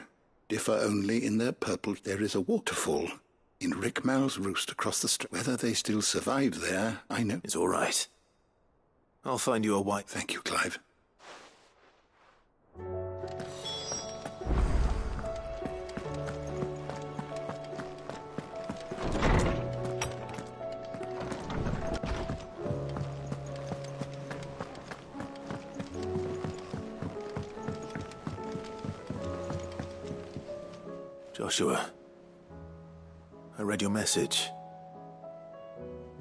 differ only in their purple. There is a waterfall in Rickmal's roost across the street. Whether they still survive there, I know... It's all right. I'll find you a white... Thank you, Clive. Joshua, I read your message.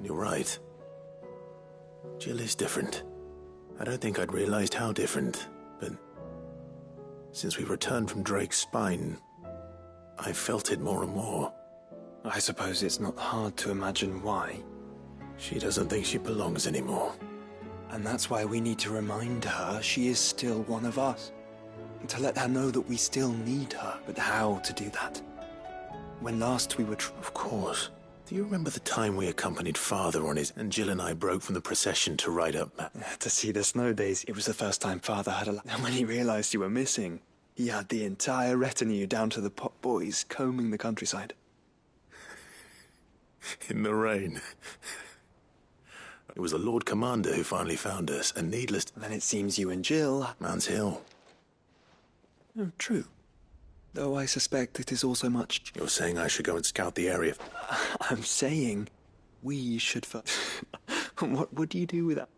You're right. Jill is different. I don't think I'd realized how different, but since we returned from Drake's spine, I've felt it more and more. I suppose it's not hard to imagine why. She doesn't think she belongs anymore. And that's why we need to remind her she is still one of us. And to let her know that we still need her. But how to do that? When last we were Of course. Do you remember the time we accompanied Father on his... and Jill and I broke from the procession to ride up... to see the snow days? It was the first time Father had a... And when he realized you were missing, he had the entire retinue down to the pot boys combing the countryside. In the rain. It was the Lord Commander who finally found us, and needless... Then it seems you and Jill... Man's Hill. Oh, true. Though I suspect it is also much... You're saying I should go and scout the area? I'm saying we should... What would you do with that?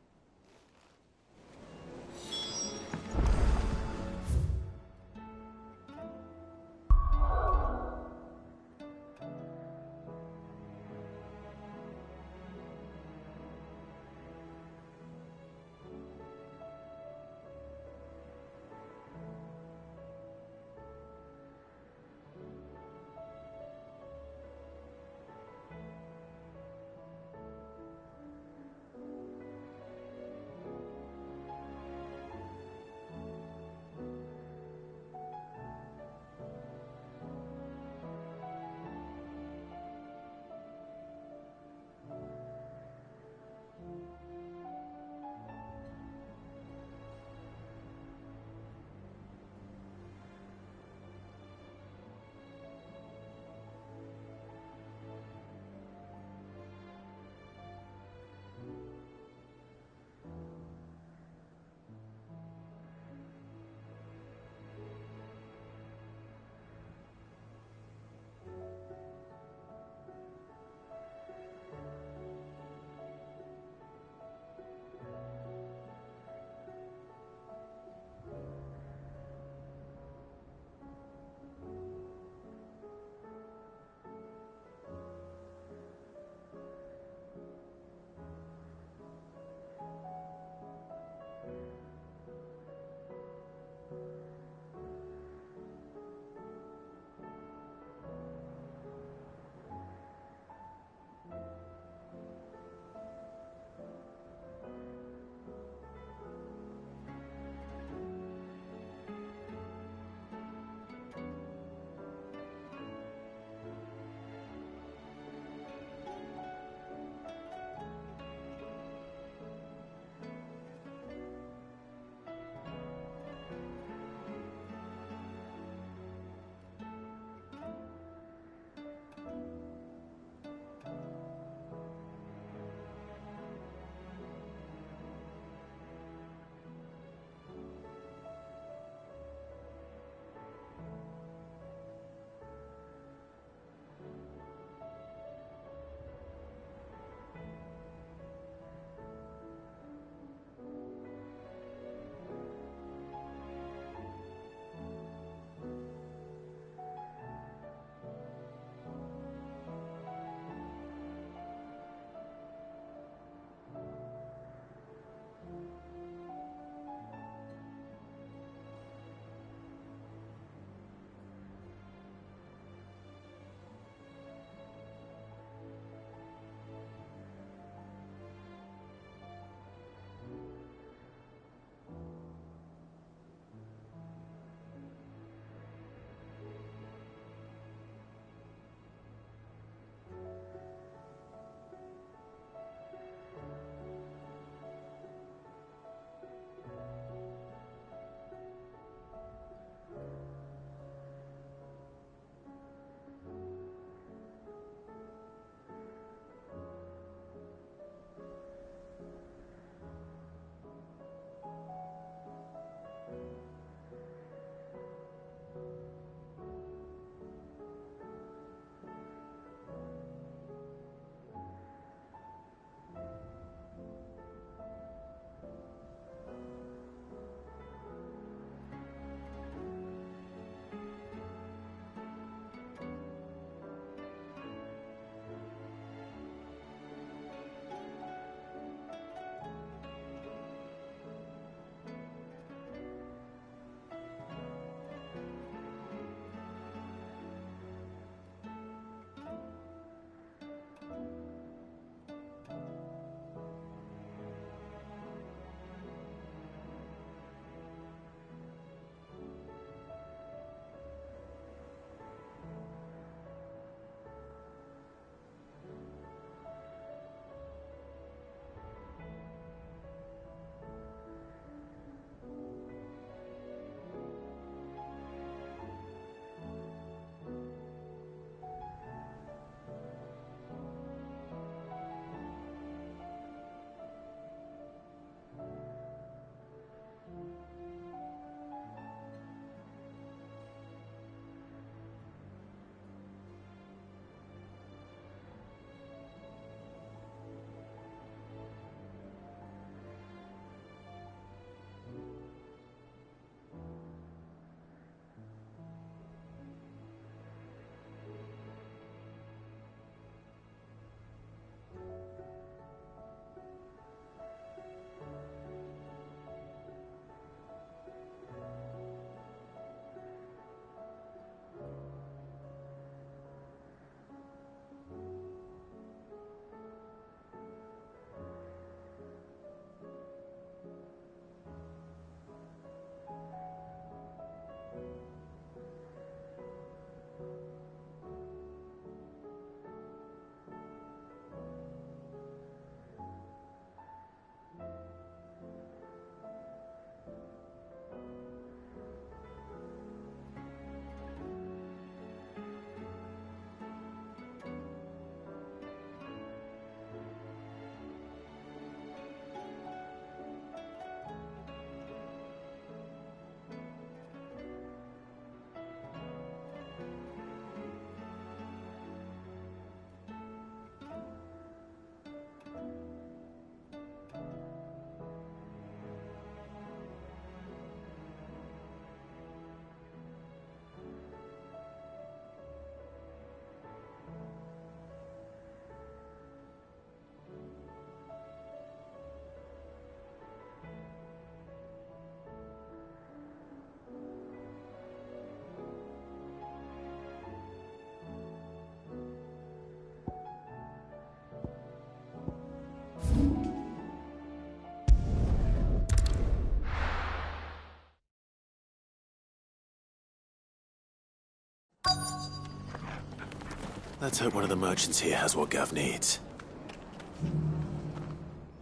Let's hope one of the merchants here has what Gav needs.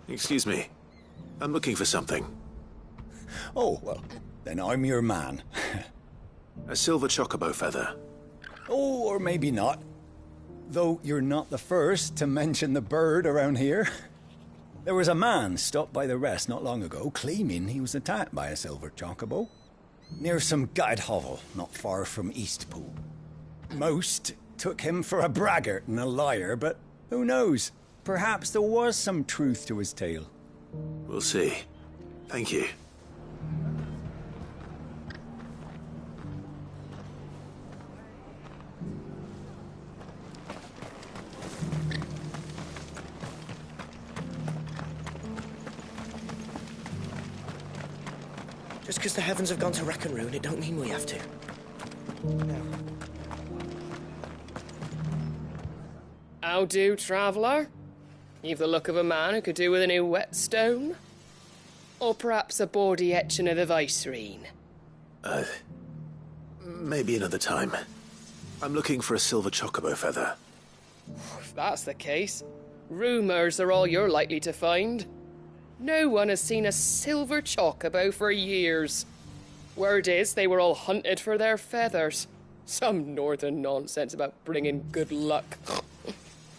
Excuse me. I'm looking for something. Oh, well, then I'm your man. A silver chocobo feather. Oh, or maybe not. Though you're not the first to mention the bird around here. There was a man stopped by the rest not long ago claiming he was attacked by a silver chocobo near some gutted hovel not far from Eastpool. Most took him for a braggart and a liar, but who knows? Perhaps there was some truth to his tale. We'll see. Thank you. Just because the heavens have gone to wreck and ruin, it don't mean we have to. How do, traveller? You've the look of a man who could do with a new whetstone. Or perhaps a bawdy etching of the Vicerine. Maybe another time. I'm looking for a silver chocobo feather. If that's the case, rumours are all you're likely to find. No one has seen a silver chocobo for years. Word is they were all hunted for their feathers. Some northern nonsense about bringing good luck.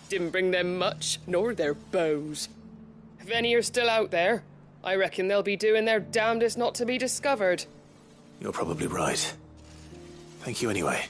Didn't bring them much, nor their bows. If any are still out there, I reckon they'll be doing their damnedest not to be discovered. You're probably right. Thank you anyway.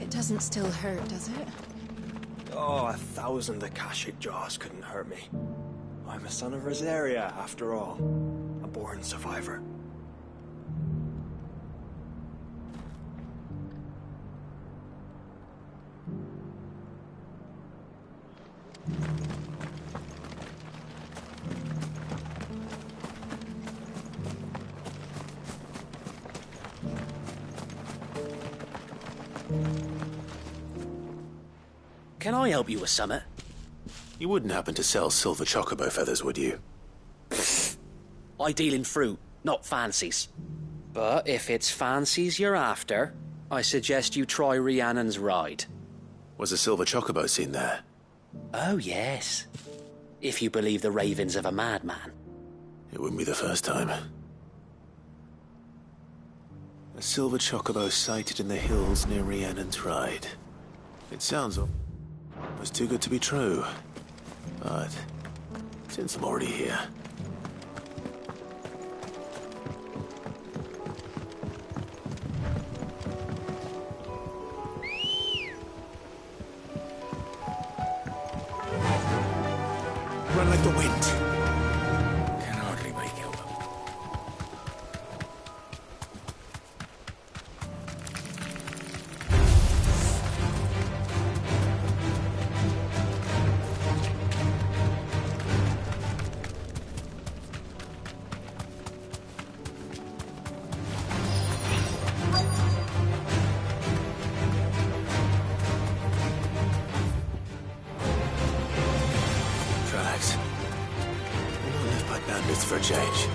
It doesn't still hurt, does it? Oh, 1,000 Akashic jaws couldn't hurt me. I'm a son of Rosaria, after all. A born survivor. Can I help you with summit? You wouldn't happen to sell silver chocobo feathers, would you? I deal in fruit, not fancies. But if it's fancies you're after, I suggest you try Rhiannon's ride. Was a silver chocobo seen there? Oh, yes. If you believe the ravings of a madman. It wouldn't be the first time. A silver chocobo sighted in the hills near Rhiannon's Ride. It sounds almost too good to be true. But since I'm already here... Run like the wind. Can hardly make out. Tracks. We're not left by bandits for a change.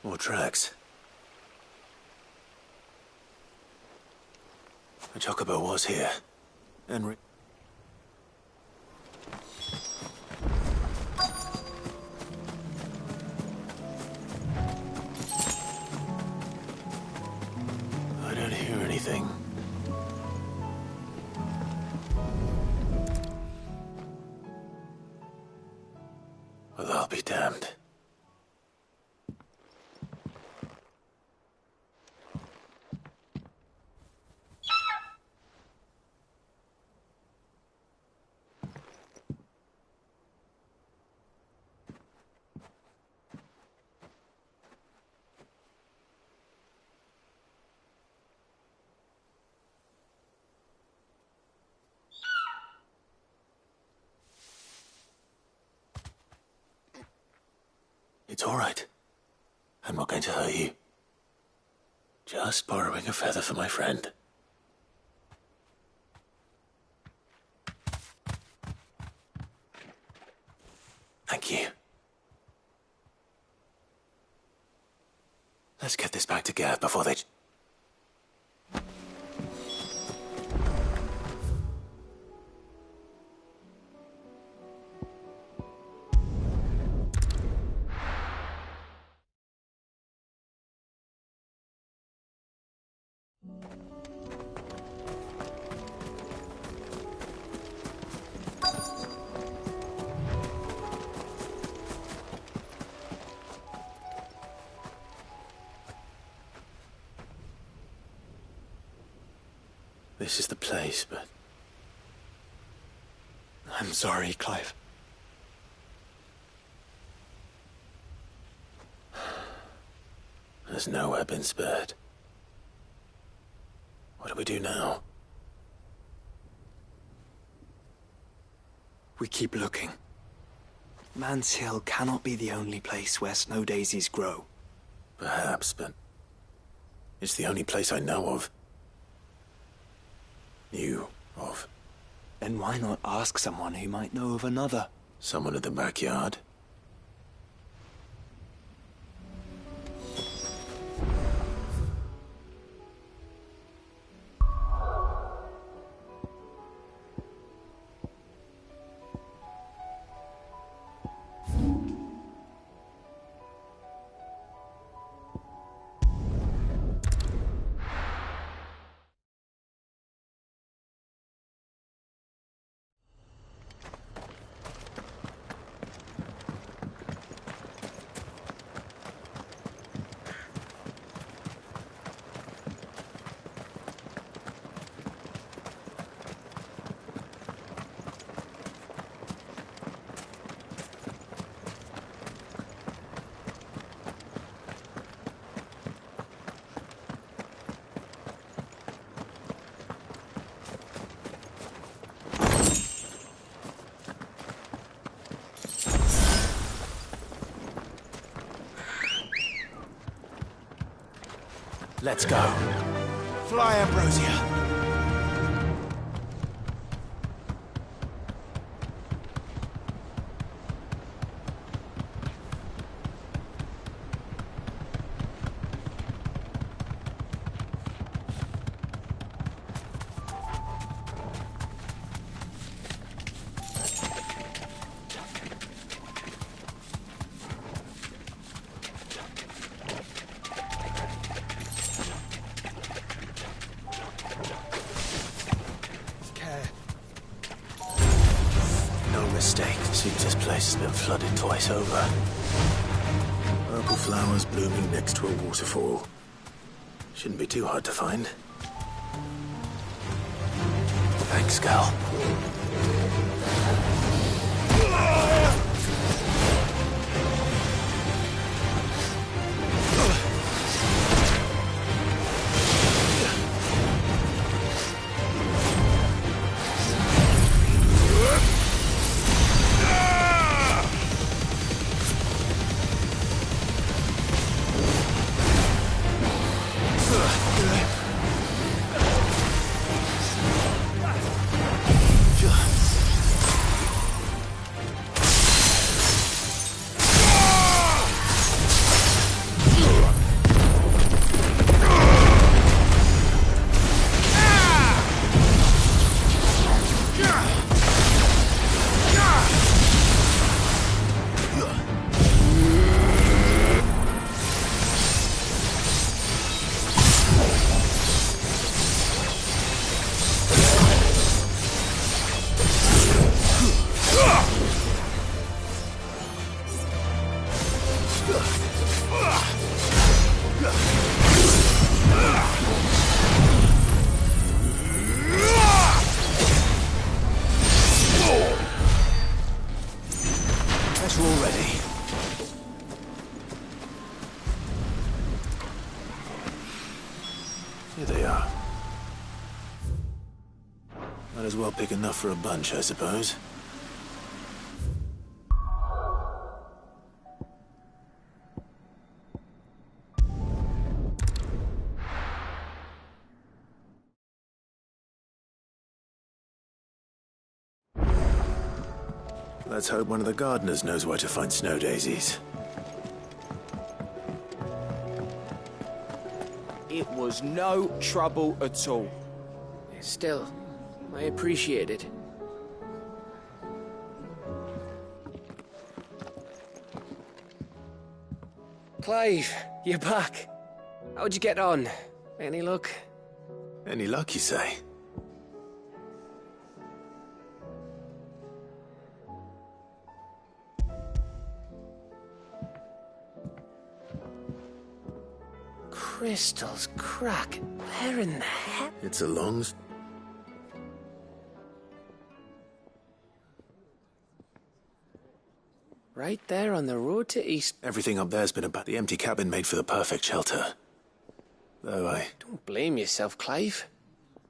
More tracks. A chocobo was here. And I don't hear anything. I'll be damned. It's all right. I'm not going to hurt you. Just borrowing a feather for my friend. Thank you. Let's get this back to Gav before they... This is the place, but... I'm sorry, Clive. There's nowhere been spared. What do we do now? We keep looking. Man's Hill cannot be the only place where snow daisies grow. Perhaps, but... it's the only place I know of. Knew of. Then why not ask someone who might know of another? Someone in the backyard? Let's go. Fly, Ambrosia. Flooded twice over. Purple flowers blooming next to a waterfall. Shouldn't be too hard to find. Thanks, Gal. Might as well pick enough for a bunch, I suppose. Let's hope one of the gardeners knows where to find snow daisies. It was no trouble at all. Still, I appreciate it. Clive, you're back. How'd you get on? Any luck? Any luck, you say? Crystals crack. Where in the hell? It's a long... Right there on the road to East. Everything up there's been about the empty cabin made for the perfect shelter. Though I... Don't blame yourself, Clive.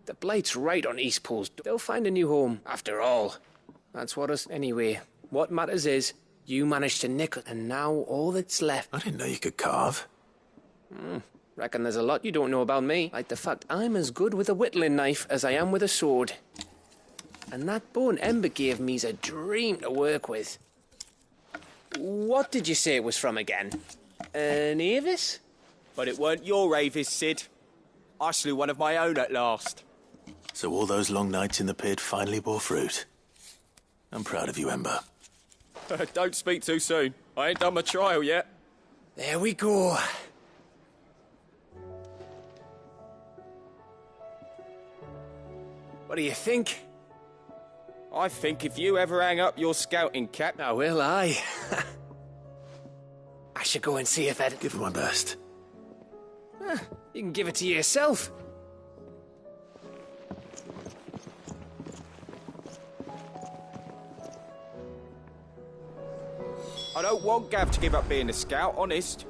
The Blight's right on Eastpool's. They'll find a new home, after all. That's what us... Anyway, what matters is, you managed to nick it, and now all that's left... I didn't know you could carve. Reckon there's a lot you don't know about me. Like the fact I'm as good with a whittling knife as I am with a sword. And that bone Ember gave me's a dream to work with. What did you say it was from again? An Avis? But it weren't your Avis, Sid. I slew one of my own at last. So all those long nights in the pit finally bore fruit. I'm proud of you, Ember. Don't speak too soon. I ain't done my trial yet. There we go. What do you think? I think if you ever hang up your scouting cap... Oh, will I? I should go and see if Ed... Give it my best. You can give it to yourself. I don't want Gav to give up being a scout, honest.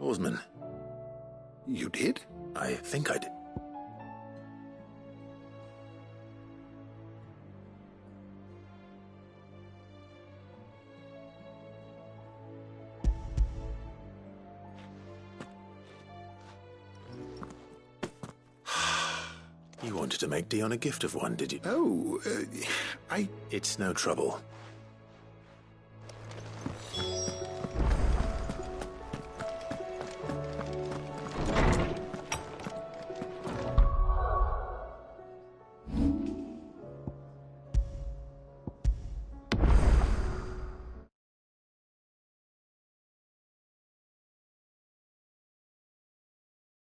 Oarsman. You did? I think I did. You wanted to make Dion a gift of one, did you? Oh, It's no trouble.